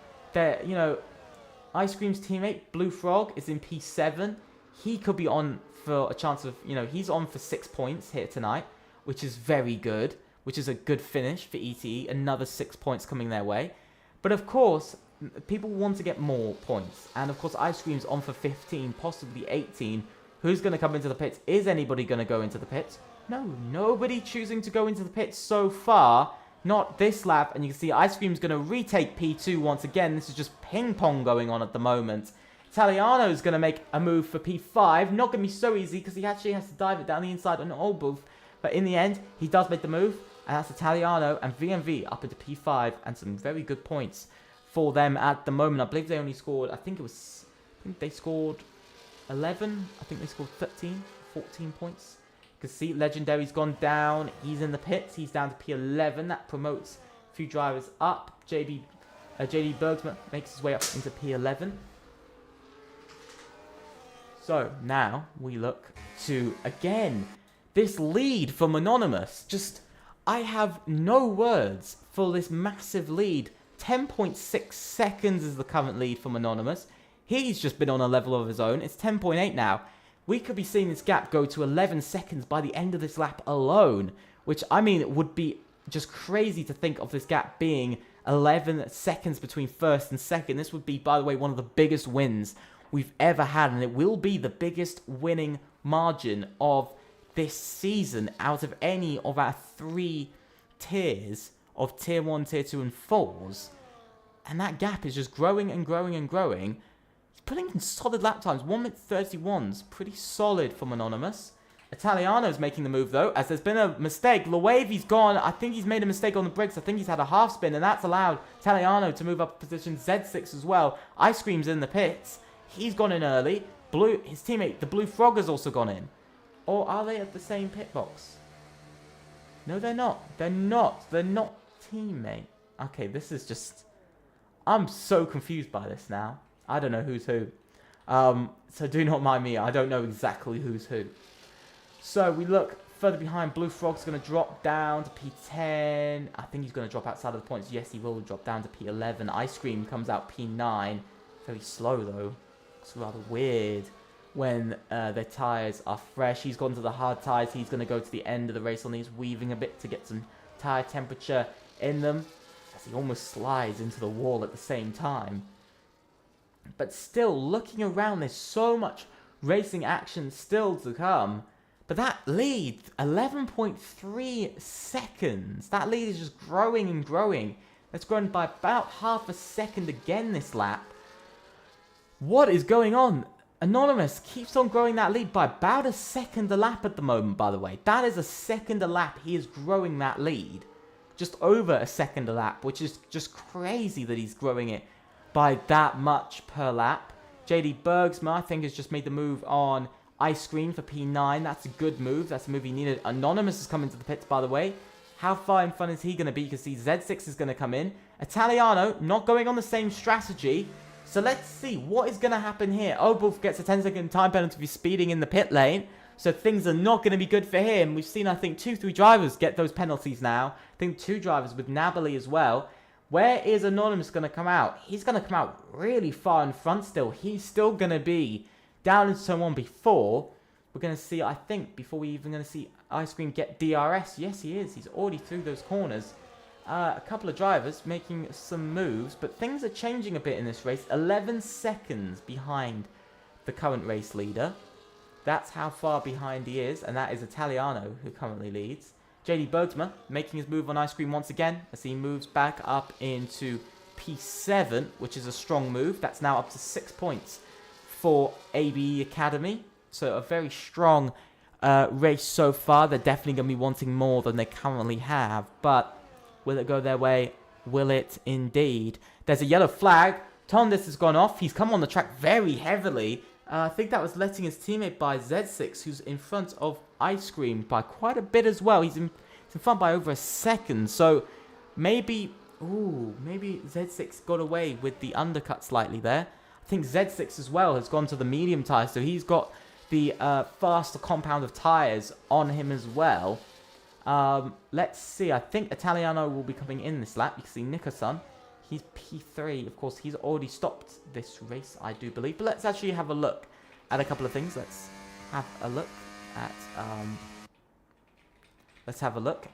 Ice Cream's teammate, Blue Frog, is in P7. He could be on for a chance of, he's on for 6 points here tonight, which is very good, which is a good finish for ETE. Another 6 points coming their way. But of course, people want to get more points. And of course, Ice Cream's on for 15, possibly 18. Who's going to come into the pits? Is anybody going to go into the pits? No, nobody choosing to go into the pits so far. Not this lap, and you can see Ice Cream's going to retake P2 once again. This is just ping-pong going on at the moment. Italiano's going to make a move for P5. Not going to be so easy, because he actually has to dive it down the inside on Old Booth. But in the end, he does make the move, and that's Italiano and VMV up into P5, and some very good points for them at the moment. I believe they only scored, I think they scored 11. I think they scored 14 points. You can see Legendary's gone down. He's in the pits. He's down to P11. That promotes a few drivers up. JD Bergsman makes his way up into P11. So now we look to, again, this lead from Anonymous. I have no words for this massive lead. 10.6 seconds is the current lead from Anonymous. He's just been on a level of his own. It's 10.8 now. We could be seeing this gap go to 11 seconds by the end of this lap alone, which, I mean, it would be just crazy to think of this gap being 11 seconds between first and second. This would be, by the way, one of the biggest wins we've ever had, and it will be the biggest winning margin of this season out of any of our 3 tiers of Tier 1, Tier 2, and 4s. And that gap is just growing and growing and growing. He's putting in solid lap times. 1 minute 31's pretty solid from Anonymous. Italiano's making the move, though, as there's been a mistake. Loavy's gone. I think he's made a mistake on the brakes. I think he's had a half spin, and that's allowed Italiano to move up a position. Z6 as well. Ice Cream's in the pits. He's gone in early. His teammate, the Blue Frog, has also gone in. Or are they at the same pit box? No, they're not. They're not. They're not teammate. Okay, this is just... I'm so confused by this now. I don't know who's who. So do not mind me. I don't know exactly who's who. So we look further behind. Blue Frog's going to drop down to P10. I think he's going to drop outside of the points. Yes, he will drop down to P11. Ice Cream comes out P9. Very slow, though. It's rather weird when their tyres are fresh. He's gone to the hard tyres. He's going to go to the end of the race on these, weaving a bit to get some tyre temperature in them, as he almost slides into the wall at the same time. But still, looking around, there's so much racing action still to come. But that lead, 11.3 seconds. That lead is just growing and growing. It's grown by about half a second again this lap. What is going on? Anonymous keeps on growing that lead by about a second a lap at the moment, by the way. That is a second a lap. He is growing that lead. Just over a second a lap, which is just crazy that he's growing it by that much per lap. JD Bergsma, I think, has just made the move on Ice Cream for P9. That's a good move. That's a move he needed. Anonymous is coming to the pits, by the way. How far in front is he going to be? You can see Z6 is going to come in. Italiano not going on the same strategy. So let's see what is going to happen here. Obulf gets a 10-second time penalty for speeding in the pit lane. So things are not going to be good for him. We've seen, I think, 2-3 drivers get those penalties now. I think 2 drivers with Nabali as well. Where is Anonymous going to come out? He's going to come out really far in front still. He's still going to be down in Zone 1 before. We're going to see, I think, before we even going to see Ice Cream get DRS. Yes, he is. He's already through those corners. A couple of drivers making some moves, but things are changing a bit in this race. 11 seconds behind the current race leader. That's how far behind he is, and that is Italiano who currently leads. JD Bergsma making his move on Ice Cream once again as he moves back up into P7, which is a strong move. That's now up to 6 points for ABE Academy. So a very strong race so far. They're definitely going to be wanting more than they currently have, but will it go their way? Will it indeed? There's a yellow flag. Tondes has gone off. He's come on the track very heavily. I think that was letting his teammate by Z6, who's in front of Ice Cream by quite a bit as well. He's in front by over a second. So maybe Z6 got away with the undercut slightly there. I think Z6 as well has gone to the medium tyres. So he's got the faster compound of tyres on him as well. Let's see. I think Italiano will be coming in this lap. You can see Nickerson. He's P3. Of course, he's already stopped this race, I do believe. But let's actually have a look at a couple of things. Let's have a look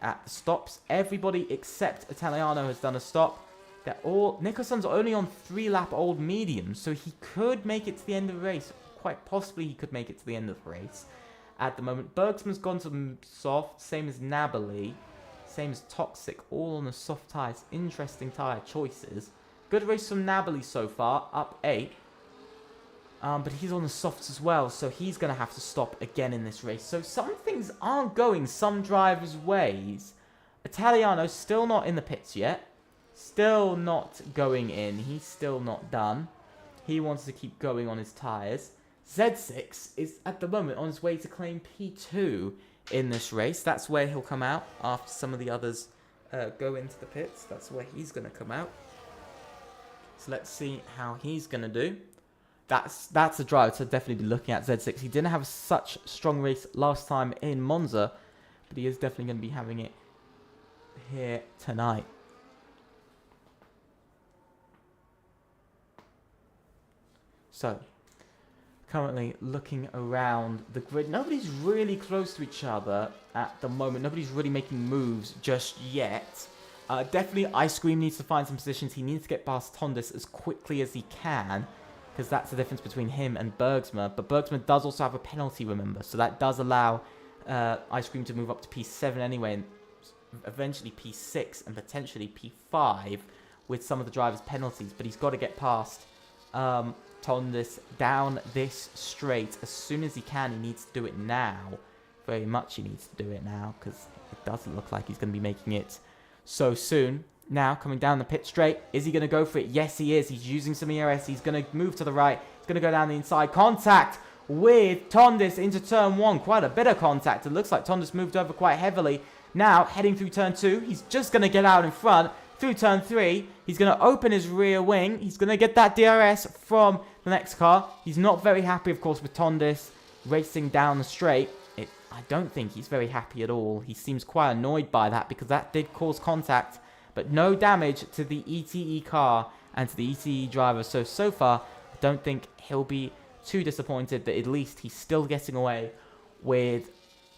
at the stops. Everybody except Italiano has done a stop. They're all... Nickerson's only on 3-lap old mediums, so he could make it to the end of the race. Quite possibly he could make it to the end of the race. At the moment, Bergsman's gone to soft, same as Nabali. Same as Toxic, all on the soft tyres. Interesting tyre choices. Good race from Nabali so far, up 8. But he's on the softs as well, so he's going to have to stop again in this race. So some things aren't going some drivers' ways. Italiano's still not in the pits yet. Still not going in. He's still not done. He wants to keep going on his tyres. Z6 is at the moment on his way to claim P2 in this race. That's where he'll come out after some of the others go into the pits. That's where he's going to come out. So let's see how he's going to do. That's a driver to definitely be looking at, Z6. He didn't have such strong race last time in Monza, but he is definitely going to be having it here tonight. So, currently looking around the grid. Nobody's really close to each other at the moment. Nobody's really making moves just yet. Definitely Ice Cream needs to find some positions. He needs to get past Tondis as quickly as he can, because that's the difference between him and Bergsma. But Bergsma does also have a penalty, remember, so that does allow Ice Cream to move up to P7 anyway, and eventually P6 and potentially P5 with some of the drivers' penalties. But he's got to get past Tondis down this straight as soon as he can. He needs to do it now. Very much he needs to do it now, because it doesn't look like he's going to be making it so soon. Now, coming down the pit straight, is he going to go for it? Yes, he is. He's using some ERS. He's going to move to the right. He's going to go down the inside. Contact with Tondis into turn 1. Quite a bit of contact. It looks like Tondis moved over quite heavily. Now, heading through turn 2, he's just going to get out in front. Through turn 3, he's going to open his rear wing. He's going to get that DRS from the next car. He's not very happy, of course, with Tondis racing down the straight. I don't think he's very happy at all. He seems quite annoyed by that, because that did cause contact, but no damage to the ETE car and to the ETE driver. So far, I don't think he'll be too disappointed that at least he's still getting away with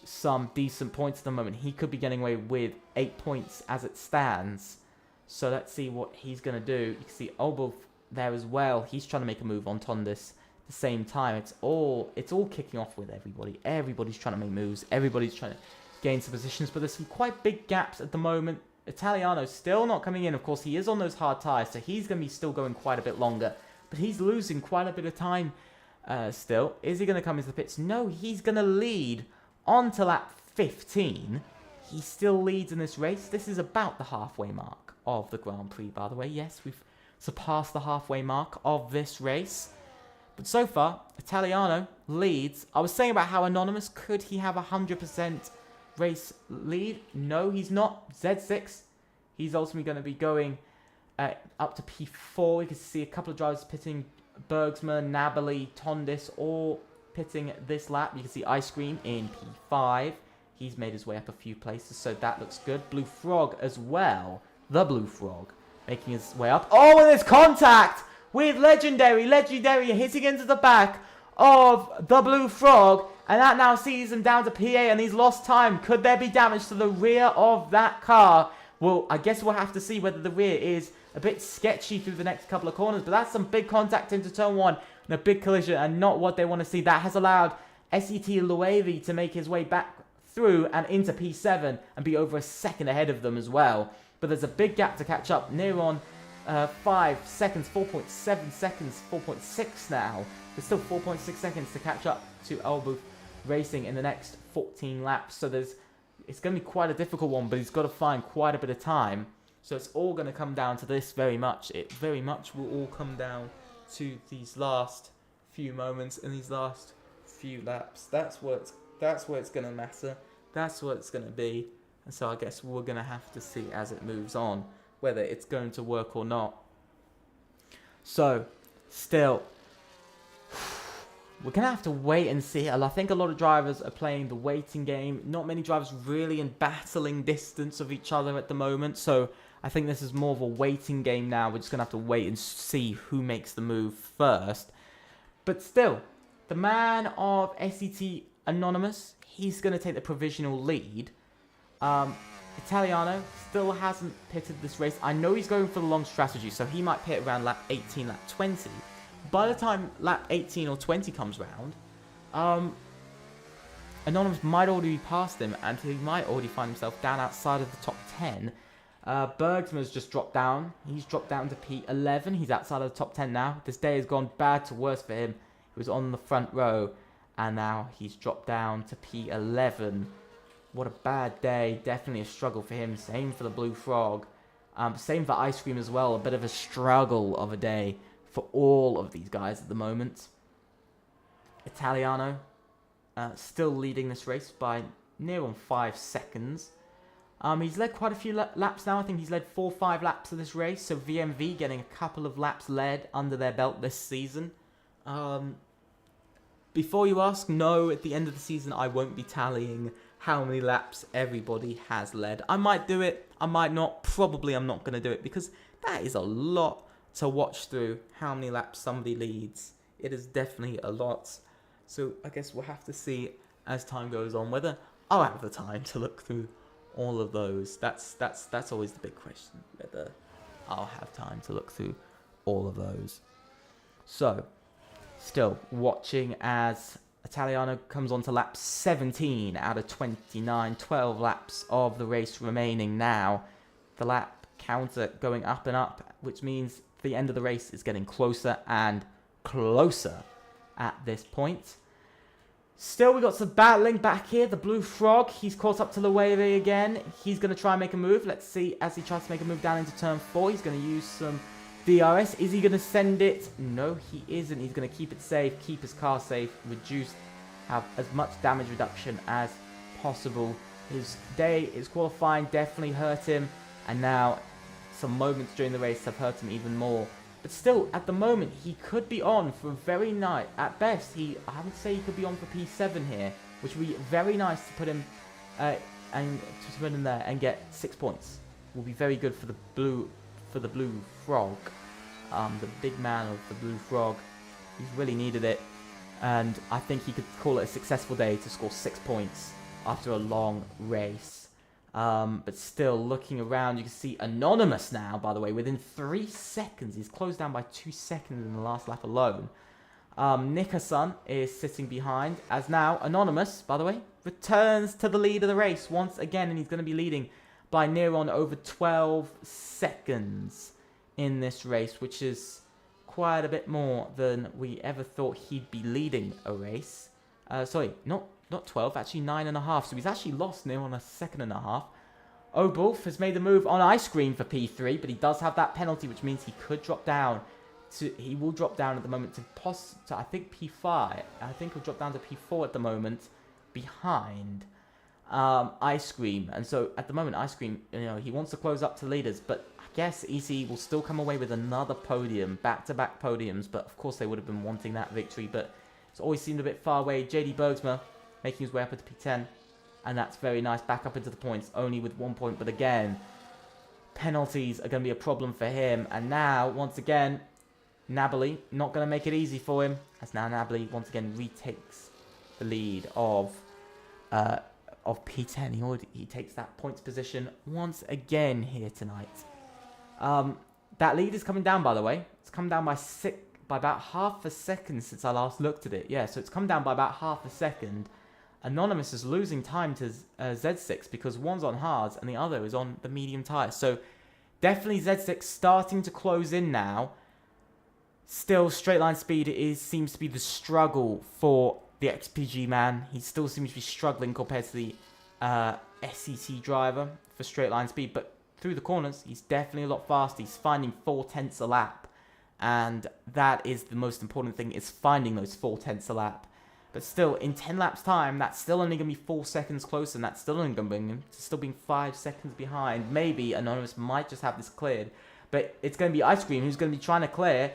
some decent points at the moment. He could be getting away with 8 points as it stands. So let's see what he's going to do. You can see Obel there as well. He's trying to make a move on Tondis. The same time, it's all kicking off with everybody. Everybody's trying to make moves. Everybody's trying to gain some positions, but there's some quite big gaps at the moment. Italiano's still not coming in. Of course, he is on those hard tires, so he's going to be still going quite a bit longer, but he's losing quite a bit of time still. Is he going to come into the pits? No, he's going to lead on to lap 15. He still leads in this race. This is about the halfway mark of the Grand Prix, by the way. Yes, we've surpassed the halfway mark of this race. But so far, Italiano leads. I was saying about how anonymous, could he have 100% race lead? No, he's not. Z6, he's ultimately going to be going up to P4. You can see a couple of drivers pitting. Bergsma, Nabali, Tondis, all pitting this lap. You can see Ice Cream in P5. He's made his way up a few places, so that looks good. Blue Frog as well. The Blue Frog making his way up. Oh, and there's contact with Legendary hitting into the back of the Blue Frog, and that now sees him down to PA, and he's lost time. Could there be damage to the rear of that car? Well, I guess we'll have to see whether the rear is a bit sketchy through the next couple of corners, but that's some big contact into turn 1 and a big collision, and not what they want to see. That has allowed SET Loevi to make his way back through and into P7 and be over a second ahead of them as well. But there's a big gap to catch up. Near on 5 seconds, 4.7 seconds, 4.6 now. There's still 4.6 seconds to catch up to Elbooth Racing in the next 14 laps. So it's going to be quite a difficult one, but he's got to find quite a bit of time. So it's all going to come down to this very much. It very much will all come down to these last few moments and these last few laps. That's where it's going to matter. That's what it's going to be. And so I guess we're going to have to see as it moves on whether it's going to work or not. So, still, we're going to have to wait and see. I think a lot of drivers are playing the waiting game. Not many drivers really in battling distance of each other at the moment. So, I think this is more of a waiting game now. We're just going to have to wait and see who makes the move first. But still, the man of SET Anonymous, he's going to take the provisional lead. Italiano still hasn't pitted this race. I know he's going for the long strategy, so he might pit around lap 18, lap 20. By the time lap 18 or 20 comes round, Anonymous might already be past him, and he might already find himself down outside of the top 10. Bergsma's just dropped down. He's dropped down to P11. He's outside of the top 10 now. This day has gone bad to worse for him. He was on the front row, and now he's dropped down to P11. What a bad day. Definitely a struggle for him. Same for the Blue Frog. Same for Ice Cream as well. A bit of a struggle of a day for all of these guys at the moment. Italiano still leading this race by near on 5 seconds. He's led quite a few laps now. I think he's led 4 or 5 laps of this race. So VMV getting a couple of laps led under their belt this season. Before you ask, no, at the end of the season I won't be tallying how many laps everybody has led. I might do it, I might not. Probably I'm not going to do it because that is a lot to watch through. How many laps somebody leads It is definitely a lot. So I guess we'll have to see as time goes on whether I'll have the time to look through all of those. That's always the big question, whether I'll have time to look through all of those. So, still watching as Italiano comes on to lap 17 out of 29, 12 laps of the race remaining now. The lap counter going up and up, which means the end of the race is getting closer and closer at this point. Still, we got some battling back here. The Blue Frog, he's caught up to Loewe again. He's going to try and make a move. Let's see, as he tries to make a move down into turn 4, he's going to use some DRS. Is he going to send it? No, he isn't. He's going to keep it safe, keep his car safe, have as much damage reduction as possible. His day, his qualifying definitely hurt him, and now some moments during the race have hurt him even more. But still, at the moment, he could be on for a very nice, at best, I would say he could be on for P7 here, which would be very nice to put him and to put him there and get 6 points. Will be very good for the blue frog, the big man of the Blue Frog. He's really needed it, and I think he could call it a successful day to score 6 points after a long race. But still, looking around, you can see Anonymous now, by the way, within 3 seconds. He's closed down by 2 seconds in the last lap alone. Nickerson is sitting behind, as now Anonymous, by the way, returns to the lead of the race once again, and he's going to be leading by near on over 12 seconds in this race, which is quite a bit more than we ever thought he'd be leading a race. Sorry, not 12, actually 9.5. So he's actually lost near on a second and a half. Obulf has made the move on ice cream for P3, but he does have that penalty, which means he could drop down. He will drop down at the moment to I think P5. I think he'll drop down to P4 at the moment, behind Ice Cream. And so at the moment, Ice Cream, he wants to close up to leaders, but I guess EC will still come away with another podium, back-to-back podiums. But of course, they would have been wanting that victory, but it's always seemed a bit far away. JD Bergsma making his way up into P10, and that's very nice, back up into the points, only with 1 point, but again, penalties are going to be a problem for him. And now, once again, Nabali not going to make it easy for him, as now Nabali once again retakes the lead of P10. He takes that points position once again here tonight. That lead is coming down, by the way. It's come down by about half a second since I last looked at it. Yeah, so it's come down by about half a second. Anonymous is losing time to Z6 because one's on hards and the other is on the medium tyre. So definitely Z6 starting to close in now. Still, straight line speed seems to be the struggle for the XPG man. He still seems to be struggling compared to the SEC driver for straight line speed. But through the corners, he's definitely a lot faster. He's finding 4/10 a lap. And that is the most important thing, is finding those 4/10 a lap. But still, in 10 laps time, that's still only going to be 4 seconds closer, and that's still only going to bring him to still being 5 seconds behind. Maybe Anonymous might just have this cleared, but it's going to be Ice Cream who's going to be trying to clear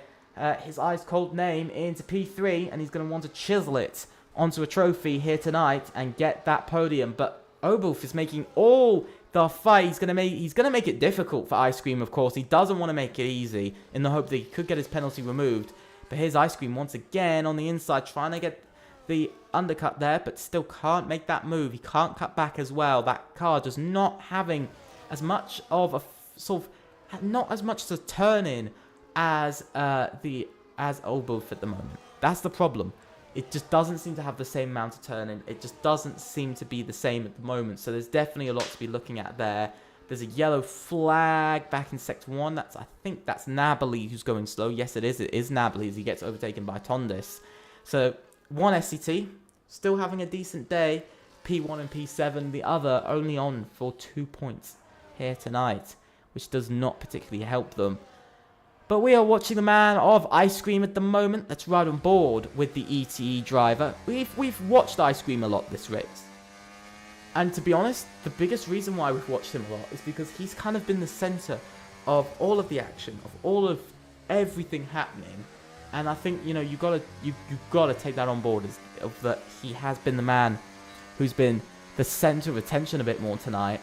his ice cold name into P3, and he's going to want to chisel it onto a trophy here tonight and get that podium. But Obulf is making all the fight. He's going to make it difficult for Ice Cream, of course. He doesn't want to make it easy in the hope that he could get his penalty removed. But here's Ice Cream once again on the inside, trying to get the undercut there, but still can't make that move. He can't cut back as well. That car just not having as much of a not as much to turn in as Obulf at the moment. That's the problem. It just doesn't seem to have the same amount of turn in. It just doesn't seem to be the same at the moment. So there's definitely a lot to be looking at there. There's a yellow flag back in Sector 1. I think that's Nabali who's going slow. Yes, it is. It is Nabali as he gets overtaken by Tondis. So one SCT, still having a decent day. P1 and P7, the other only on for 2 points here tonight, which does not particularly help them. But we are watching the man of Ice Cream at the moment. That's right on board with the ETE driver. We've watched Ice Cream a lot this race. And to be honest, the biggest reason why we've watched him a lot is because he's kind of been the centre of all of the action, of all of everything happening. And I think, you gotta take that on board, that he has been the man who's been the centre of attention a bit more tonight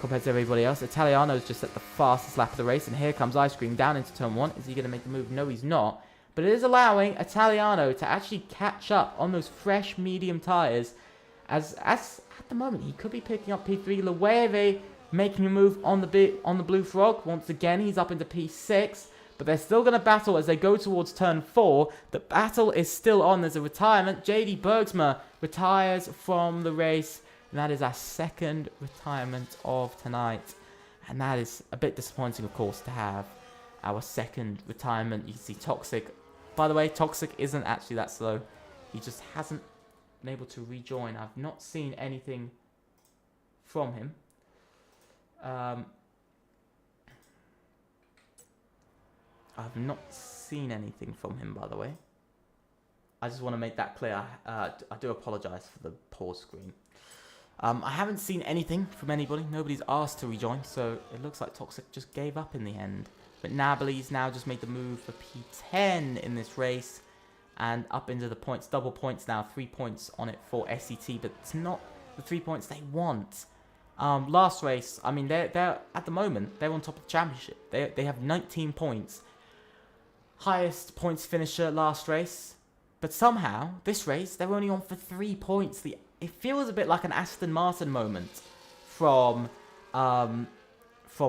compared to everybody else. Italiano's just at the fastest lap of the race, and here comes Ice Cream down into turn 1. Is he going to make the move? No, he's not. but it is allowing Italiano to actually catch up on those fresh medium tyres. As at the moment, he could be picking up P3. Loewe making a move on the Blue Frog. Once again, he's up into P6. But they're still going to battle as they go towards turn 4. The battle is still on. There's a retirement. JD Bergsma retires from the race. And that is our second retirement of tonight. And that is a bit disappointing, of course, to have our second retirement. You can see Toxic. By the way, Toxic isn't actually that slow. He just hasn't been able to rejoin. I've not seen anything from him. I've not seen anything from him, by the way. I just want to make that clear. I do apologise for the pause screen. I haven't seen anything from anybody. Nobody's asked to rejoin, so it looks like Toxic just gave up in the end. But Nabali's now just made the move for P10 in this race. And up into the points. Double points now. 3 points on it for SET. But it's not the 3 points they want. Last race, I mean, they're at the moment, they're on top of the championship. They have 19 points. Highest points finisher last race. But somehow, this race, they're only on for 3 points. It feels a bit like an Aston Martin moment from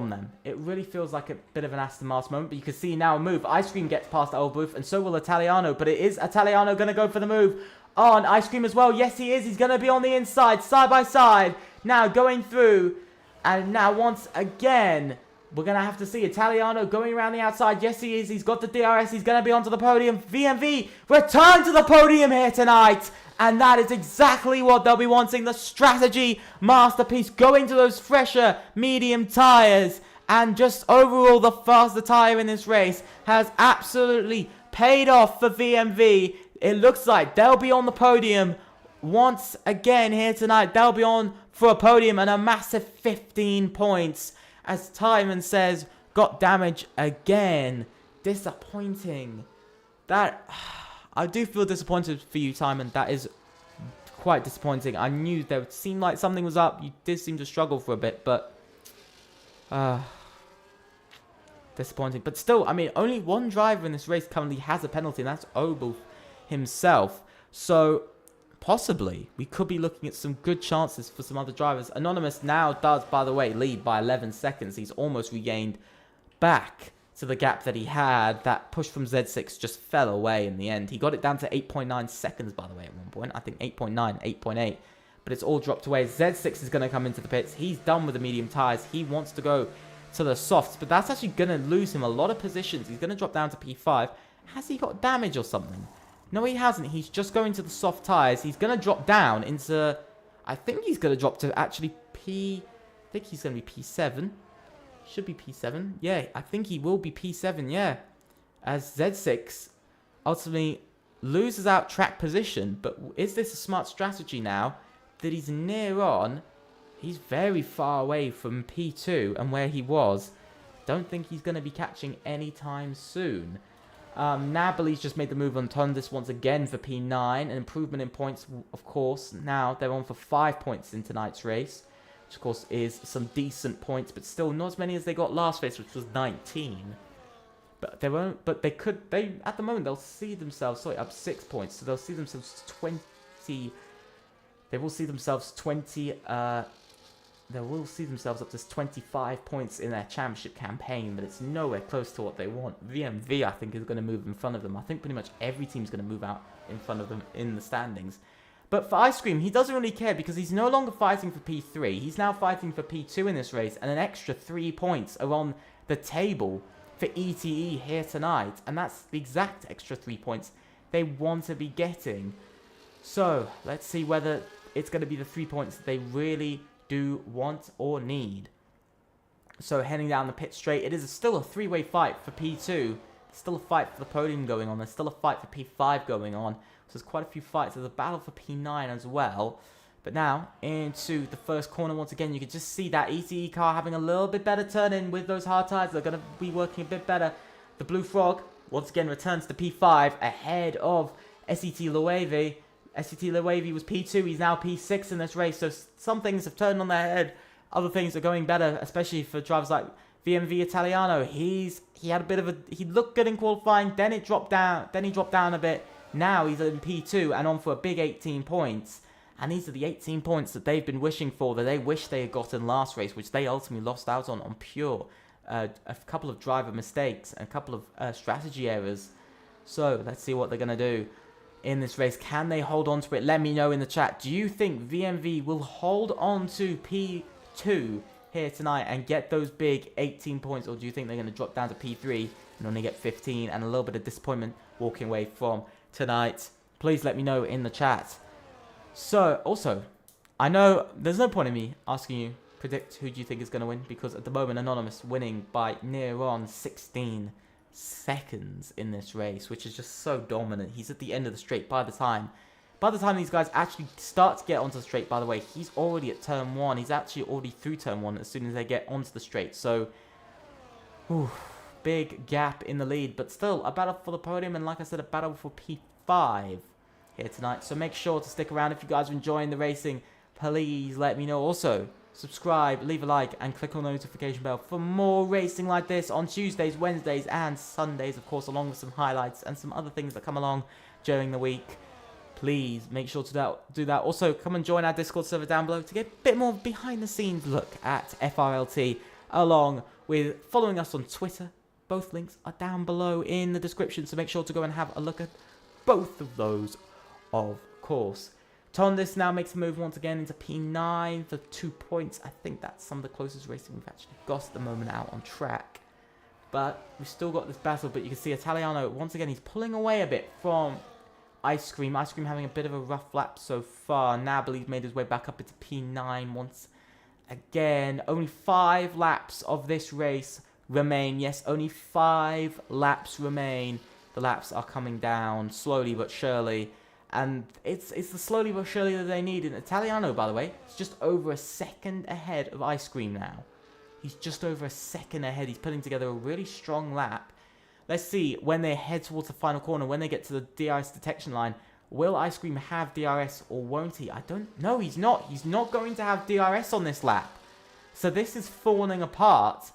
them. It really feels like a bit of an Aston Martin moment. But you can see now a move. Ice Cream gets past Old Booth, and so will Italiano. But it is Italiano going to go for the move on Ice Cream as well. Yes, he is. He's going to be on the inside, side by side. Now going through. And now once again, we're going to have to see Italiano going around the outside. Yes, he is. He's got the DRS. He's going to be onto the podium. VMV return to the podium here tonight. And that is exactly what they'll be wanting. The strategy masterpiece, going to those fresher medium tyres. And just overall, the faster tyre in this race has absolutely paid off for VMV. It looks like they'll be on the podium once again here tonight. They'll be on for a podium and a massive 15 points. As Timon says, got damage again. Disappointing. I do feel disappointed for you, Timon. That is quite disappointing. I knew there would seem like something was up. You did seem to struggle for a bit, but disappointing. But still, I mean, only one driver in this race currently has a penalty, and that's Obel himself. So possibly we could be looking at some good chances for some other drivers. Anonymous now does, by the way, lead by 11 seconds. He's almost regained back to the gap that he had. That push from Z6 just fell away in the end. He got it down to 8.9 seconds, by the way, at one point. I think 8.9, 8.8. But it's all dropped away. Z6 is going to come into the pits. He's done with the medium tyres. He wants to go to the softs. But that's actually going to lose him a lot of positions. He's going to drop down to P5. Has he got damage or something? No, he hasn't. He's just going to the soft tyres. He's going to drop down into... I think he's going to drop to actually P... I think he's going to be P7. Should be P7. Yeah, I think he will be P7, yeah. As Z6 ultimately loses out track position. But is this a smart strategy now that he's near on? He's very far away from P2 and where he was. Don't think he's going to be catching anytime soon. Nabali's just made the move on Tundis once again for P9. An improvement in points, of course. Now they're on for 5 points in tonight's race. Which, of course, is some decent points. But still not as many as they got last race, which was 19. But they won't. But they could... at the moment, they'll see themselves... Sorry, up 6 points. So they'll see themselves 20... They will see themselves 20... They will see themselves up to 25 points in their championship campaign, but it's nowhere close to what they want. VMV, I think, is going to move in front of them. I think pretty much every team's going to move out in front of them in the standings. But for Ice Cream, he doesn't really care because he's no longer fighting for P3. He's now fighting for P2 in this race, and an extra 3 points are on the table for ETE here tonight. And that's the exact extra 3 points they want to be getting. So, let's see whether it's going to be the 3 points that they really do want or need. So heading down the pit straight, it is still a three-way fight for P2. Still a fight for the podium going on. There's still a fight for P5 going on. So there's quite a few fights. There's a battle for P9 as well. But now into the first corner once again. You can just see that ETE car having a little bit better turn in with those hard tires. They're going to be working a bit better. The Blue Frog once again returns to P5 ahead of SET Loewe. SET Loewe was P2, he's now P6 in this race, so some things have turned on their head, other things are going better, especially for drivers like VMV Italiano, he had a bit of a, he looked good in qualifying, then he dropped down a bit. Now he's in P2 and on for a big 18 points. And these are the 18 points that they've been wishing for, that they wish they had gotten last race, which they ultimately lost out on pure a couple of driver mistakes and a couple of strategy errors. So let's see what they're going to do in this race. Can they hold on to it? Let me know in the chat. Do you think VMV will hold on to P2 here tonight and get those big 18 points, or do you think they're going to drop down to P3 and only get 15 and a little bit of disappointment walking away from tonight? Please let me know in the chat. So, also, I know there's no point in me asking you, predict who do you think is going to win, because at the moment, Anonymous winning by near on 16 seconds in this race, which is just so dominant. He's at the end of the straight by the time these guys actually start to get onto the straight, by the way, he's already at turn 1. He's actually already through turn 1 as soon as they get onto the straight. So, big gap in the lead, but still a battle for the podium, and like I said, a battle for P5 here tonight. So make sure to stick around if you guys are enjoying the racing. Please let me know. Also, subscribe, leave a like, and click on the notification bell for more racing like this on Tuesdays, Wednesdays, and Sundays, of course, along with some highlights and some other things that come along during the week. Please make sure to do that. Also, come and join our Discord server down below to get a bit more behind the scenes look at FRLT, along with following us on Twitter. Both links are down below in the description, so make sure to go and have a look at both of those, of course. Tondis now makes a move once again into P9 for 2 points. I think that's some of the closest racing we've actually got at the moment out on track. But we've still got this battle, but you can see Italiano, once again, he's pulling away a bit from Ice Cream. Ice Cream having a bit of a rough lap so far. Now, I believe, made his way back up into P9 once again. Only 5 laps of this race remain. Yes, only 5 laps remain. The laps are coming down slowly but surely. And it's the slowly but surely that they need. And Italiano, by the way, is just over a second ahead of Ice Cream now. He's just over a second ahead. He's putting together a really strong lap. Let's see, when they head towards the final corner, when they get to the DRS detection line, will Ice Cream have DRS or won't he? I don't know. He's not. He's not going to have DRS on this lap. So this is falling apart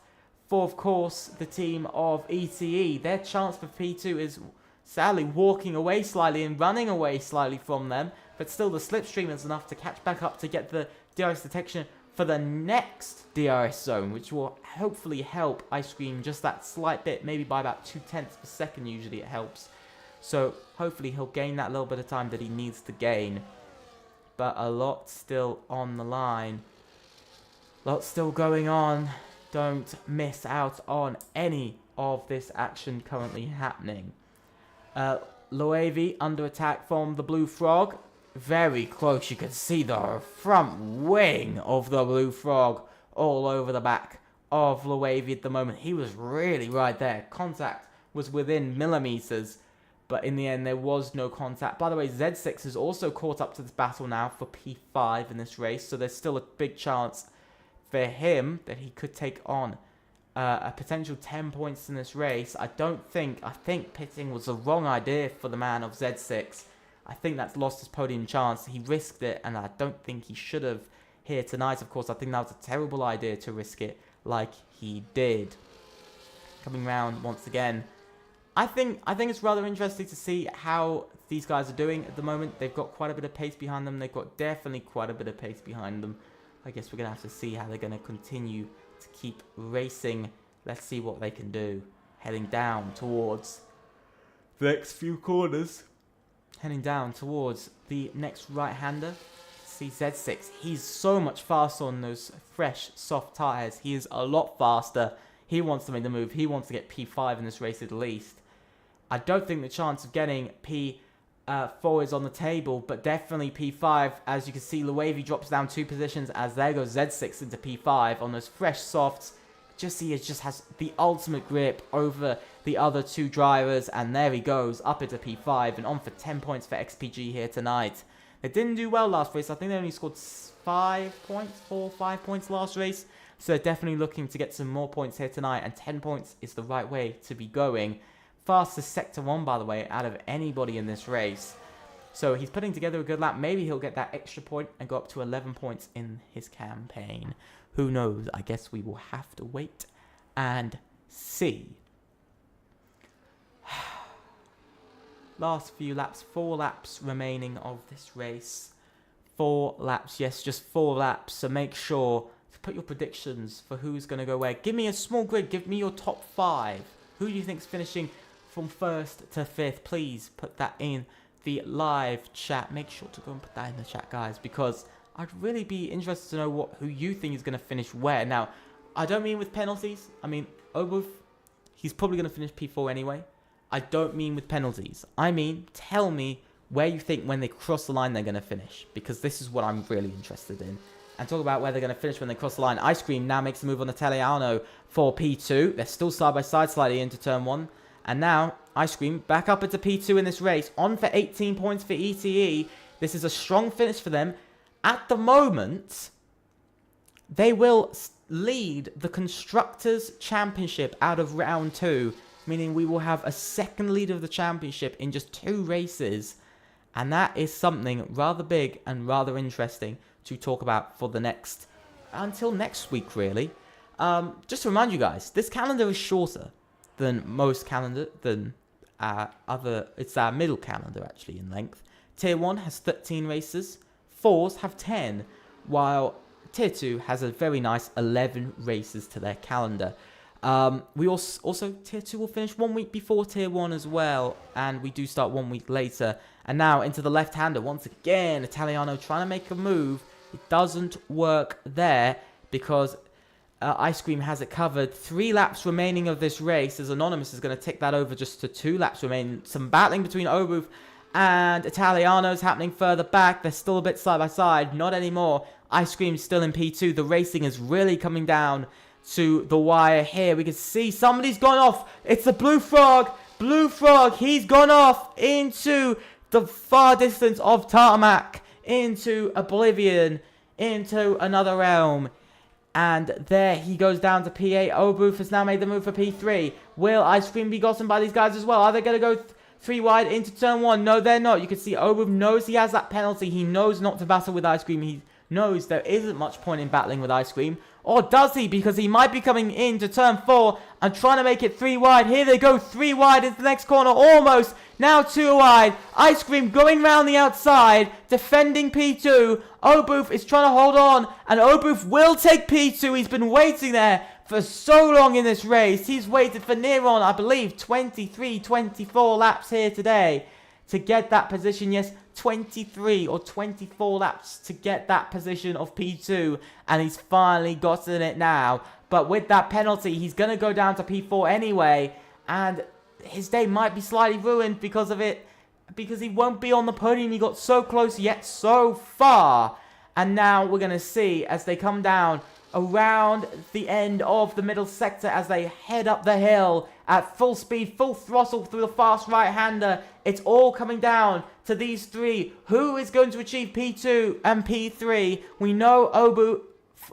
for, of course, the team of ETE. Their chance for P2 is sadly walking away slightly and running away slightly from them. But still, the slipstream is enough to catch back up to get the DRS detection for the next DRS zone, which will hopefully help Ice Cream just that slight bit, maybe by about 0.2 per second usually it helps. So hopefully he'll gain that little bit of time that he needs to gain. But a lot still on the line. Lots still going on. Don't miss out on any of this action currently happening. Loevi under attack from the Blue Frog. Very close. You can see the front wing of the Blue Frog all over the back of Loevi at the moment. He was really right there. Contact was within millimeters, but in the end there was no contact. By the way, Z6 is also caught up to this battle now for P5 in this race, so there's still a big chance for him that he could take on a potential 10 points in this race. I think pitting was the wrong idea for the man of Z6. I think that's lost his podium chance. He risked it, and I don't think he should have here tonight. Of course, I think that was a terrible idea to risk it like he did. Coming round once again. I think it's rather interesting to see how these guys are doing at the moment. They've got quite a bit of pace behind them. They've got definitely quite a bit of pace behind them. I guess we're going to have to see how they're going to continue to keep racing. Let's see what they can do. Heading down towards the next few corners. Heading down towards the next right-hander. See Z6. He's so much faster on those fresh, soft tyres. He is a lot faster. He wants to make the move. He wants to get P5 in this race at least. I don't think the chance of getting P4 is on the table, but definitely P5. As you can see, Loevi drops down 2 positions as there goes Z6 into P5 on those fresh softs. He just has the ultimate grip over the other 2 drivers, and there he goes up into P5 and on for 10 points for XPG here tonight. They didn't do well last race. I think they only scored 5 points, 4 or 5 points last race. So they're definitely looking to get some more points here tonight, and 10 points is the right way to be going. Fastest Sector 1, by the way, out of anybody in this race. So he's putting together a good lap. Maybe he'll get that extra point and go up to 11 points in his campaign. Who knows? I guess we will have to wait and see. Last few laps, 4 laps remaining of this race. 4 laps, yes, just 4 laps. So make sure to put your predictions for who's going to go where. Give me a small grid. Give me your top 5. Who do you think's finishing from 1st to 5th? Please put that in the live chat. Make sure to go and put that in the chat, guys, because I'd really be interested to know who you think is going to finish where. Now, I don't mean with penalties. I mean, Obuth, he's probably going to finish P4 anyway. I don't mean with penalties. I mean, tell me where you think when they cross the line they're going to finish, because this is what I'm really interested in. And talk about where they're going to finish when they cross the line. Ice Cream now makes a move on Italiano for P2. They're still side by side slightly into turn 1. And now, Ice Cream back up into P2 in this race. On for 18 points for ETE. This is a strong finish for them. At the moment, they will lead the Constructors' Championship out of round 2. Meaning we will have a second lead of the championship in just 2 races. And that is something rather big and rather interesting to talk about for the next, until next week really. Just to remind you guys, this calendar is shorter than most calendar, than it's our middle calendar actually in length. Tier 1 has 13 races, 4s have 10, while Tier 2 has a very nice 11 races to their calendar. We also Tier 2 will finish 1 week before Tier 1 as well, and we do start 1 week later. And now into the left-hander once again. Italiano trying to make a move. It doesn't work there because Ice Cream has it covered. 3 laps remaining of this race, as Anonymous is going to take that over just to 2 laps remaining. Some battling between Obuth and Italiano's happening further back. They're still a bit side by side. Not anymore. Ice Cream still in P2. The racing is really coming down to the wire here. We can see somebody's gone off. It's the Blue Frog. Blue Frog. He's gone off into the far distance of tarmac, into oblivion, into another realm. And there he goes down to P8. Obuth has now made the move for P3. Will Ice Cream be gotten by these guys as well? Are they going to go 3 wide into turn 1? No, they're not. You can see Obuth knows he has that penalty. He knows not to battle with Ice Cream. He knows there isn't much point in battling with Ice Cream. Or does he? Because he might be coming into turn 4 and trying to make it 3 wide. Here they go, 3 wide into the next corner. Almost. Now 2 wide. Ice Cream going round the outside. Defending P2. Obuth is trying to hold on. And Obuth will take P2. He's been waiting there for so long in this race. He's waited for near on, I believe, 23, 24 laps here today to get that position. Yes, 23 or 24 laps to get that position of P2, and he's finally gotten it now. But with that penalty, he's going to go down to P4 anyway, and his day might be slightly ruined because of it, because he won't be on the podium. He got so close yet so far. And now we're going to see as they come down around the end of the middle sector as they head up the hill at full speed, full throttle through the fast right-hander. It's all coming down to these 3. Who is going to achieve P2 and P3? We know Obu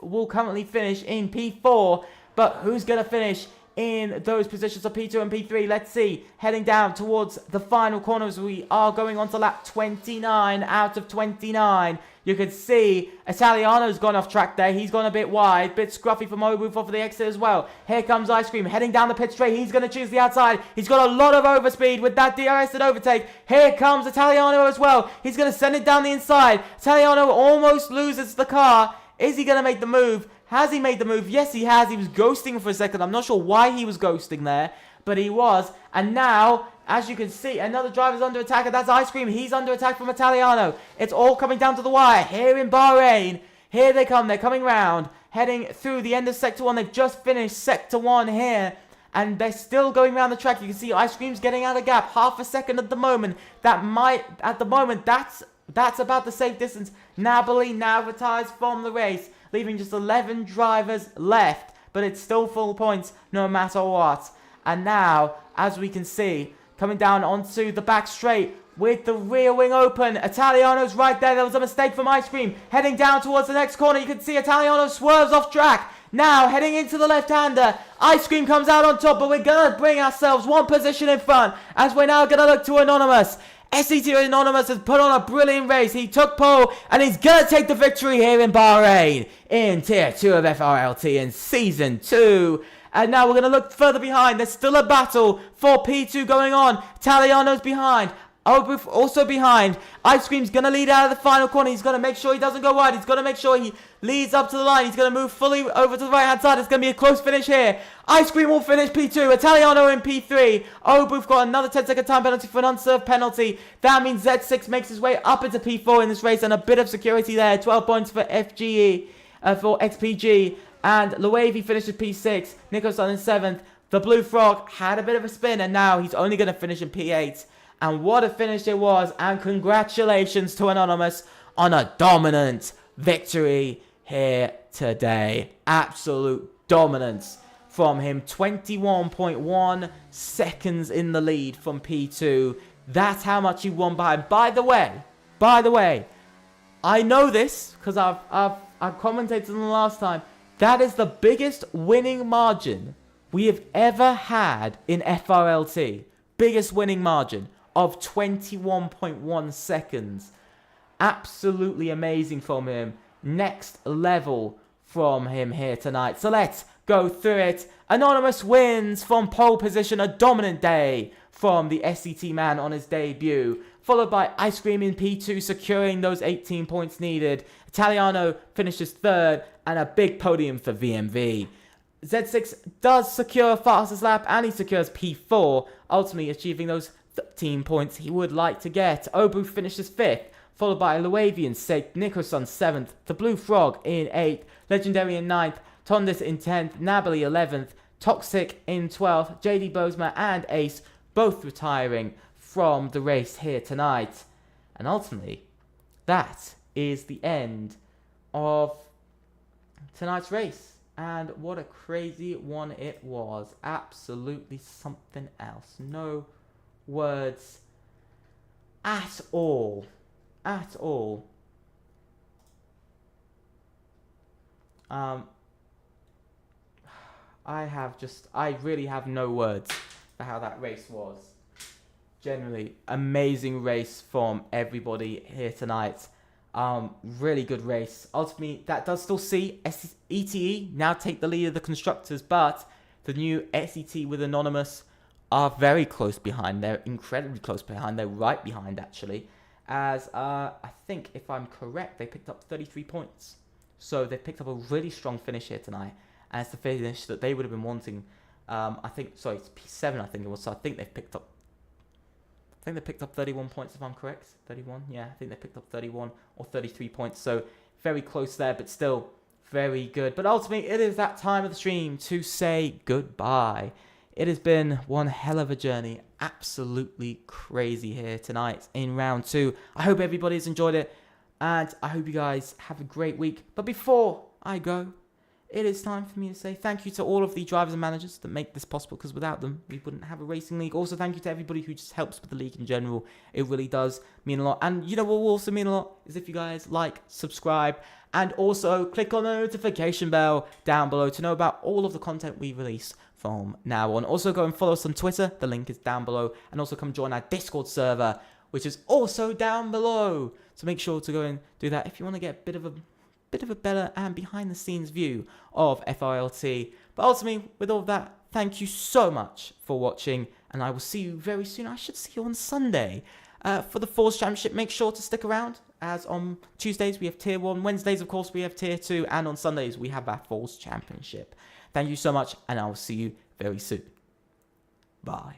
will currently finish in P4, but who's going to finish in those positions of P2 and P3? Let's see. Heading down towards the final corners, we are going on to lap 29 out of 29. You can see Italiano's gone off track there. He's gone a bit wide. Bit scruffy from Obuth off of the exit as well. Here comes Ice Cream heading down the pit straight. He's going to choose the outside. He's got a lot of overspeed with that DRS and overtake. Here comes Italiano as well. He's going to send it down the inside. Italiano almost loses the car. Is he going to make the move? Has he made the move? Yes, he has. He was ghosting for a second. I'm not sure why he was ghosting there, but he was. And now, as you can see, another driver's under attack, and that's Ice Cream. He's under attack from Italiano. It's all coming down to the wire here in Bahrain. Here they come. They're coming round, heading through the end of Sector 1. They've just finished Sector 1 here, and they're still going around the track. You can see Ice Cream's getting out of gap. Half a second at the moment. That's about the safe distance. Nabali now retires from the race, leaving just 11 drivers left, but it's still full points no matter what. And now, as we can see, coming down onto the back straight with the rear wing open. Italiano's right there. There was a mistake from Ice Cream. Heading down towards the next corner. You can see Italiano swerves off track. Now, heading into the left-hander. Ice Cream comes out on top, but we're going to bring ourselves 1 position in front as we're now going to look to Anonymous. SET Anonymous has put on a brilliant race. He took pole, and he's going to take the victory here in Bahrain in Tier 2 of FRLT in Season 2. And now we're going to look further behind. There's still a battle for P2 going on. Italiano's behind. Obruf also behind. Ice Cream's going to lead out of the final corner. He's going to make sure he doesn't go wide. He's going to make sure he leads up to the line. He's going to move fully over to the right-hand side. It's going to be a close finish here. Ice Cream will finish P2. Italiano in P3. Obruf got another 10-second time penalty for an unserved penalty. That means Z6 makes his way up into P4 in this race, and a bit of security there. 12 points for FGE, for XPG. And Luavi finishes P6. Nicholson in 7th. The Blue Frog had a bit of a spin, and now he's only going to finish in P8. And what a finish it was. And congratulations to Anonymous on a dominant victory here today. Absolute dominance from him. 21.1 seconds in the lead from P2. That's how much he won by. By the way, I know this because I've commentated on the last time. That is the biggest winning margin we have ever had in FRLT. Biggest winning margin of 21.1 seconds. Absolutely amazing from him. Next level from him here tonight. So let's go through it. Anonymous wins from pole position. A dominant day from the SCT man on his debut. Followed by Ice Cream in P2 securing those 18 points needed. Italiano finishes 3rd. And a big podium for VMV. Z6 does secure fastest lap and he secures P4. Ultimately achieving those 13 points he would like to get. Obu finishes 5th, followed by Luavian 6th, Nicholson 7th, the Blue Frog in 8th, Legendary in 9th, Tondis in 10th, Nabali 11th, Toxic in 12th, JD Bosma and Ace both retiring from the race here tonight. And ultimately, that is the end of tonight's race. And what a crazy one it was. Absolutely something else. No words at all. At all. I really have no words for how that race was. Generally, amazing race from everybody here tonight. Really good race. Ultimately, that does still see ETE now take the lead of the constructors, but the new SET with Anonymous are very close behind. They're incredibly close behind. They're right behind, actually. As, I think, if I'm correct, they picked up 33 points. So they picked up a really strong finish here tonight. And it's the finish that they would have been wanting. It's P7, I think it was. So I think they've picked up 31 points, if I'm correct. 31? Yeah, I think they picked up 31 or 33 points. So very close there, but still very good. But ultimately, it is that time of the stream to say goodbye. It has been one hell of a journey. Absolutely crazy here tonight in round 2. I hope everybody's enjoyed it. And I hope you guys have a great week. But before I go, it is time for me to say thank you to all of the drivers and managers that make this possible, because without them, we wouldn't have a racing league. Also, thank you to everybody who just helps with the league in general. It really does mean a lot. And you know what will also mean a lot is if you guys like, subscribe, and also click on the notification bell down below to know about all of the content we release from now on. Also, go and follow us on Twitter. The link is down below. And also come join our Discord server, which is also down below. So make sure to go and do that if you want to get a bit of a better and behind the scenes view of FRLT. But ultimately, with all of that, thank you so much for watching, and I will see you very soon. I should see you on Sunday for the Force Championship. Make sure to stick around, as on Tuesdays we have Tier 1, Wednesdays of course we have Tier 2, and on Sundays we have our Force Championship. Thank you so much, and I will see you very soon. Bye.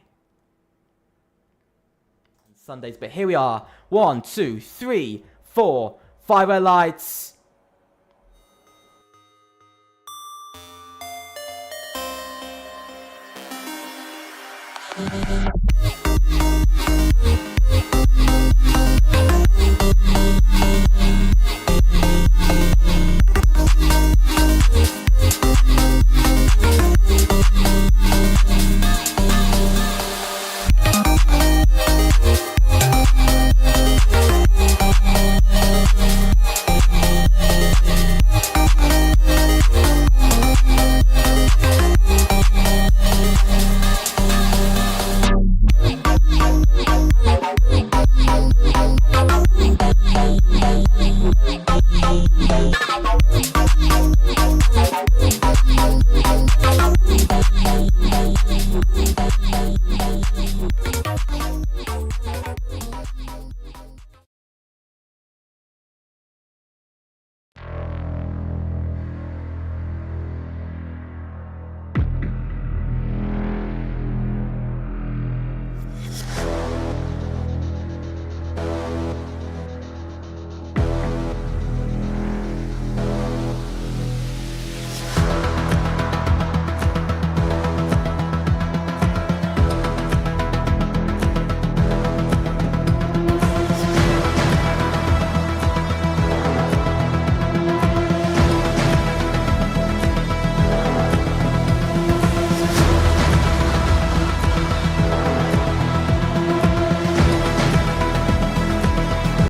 Sundays, but here we are. 1, 2, 3, 4, 5 red lights. Thank you.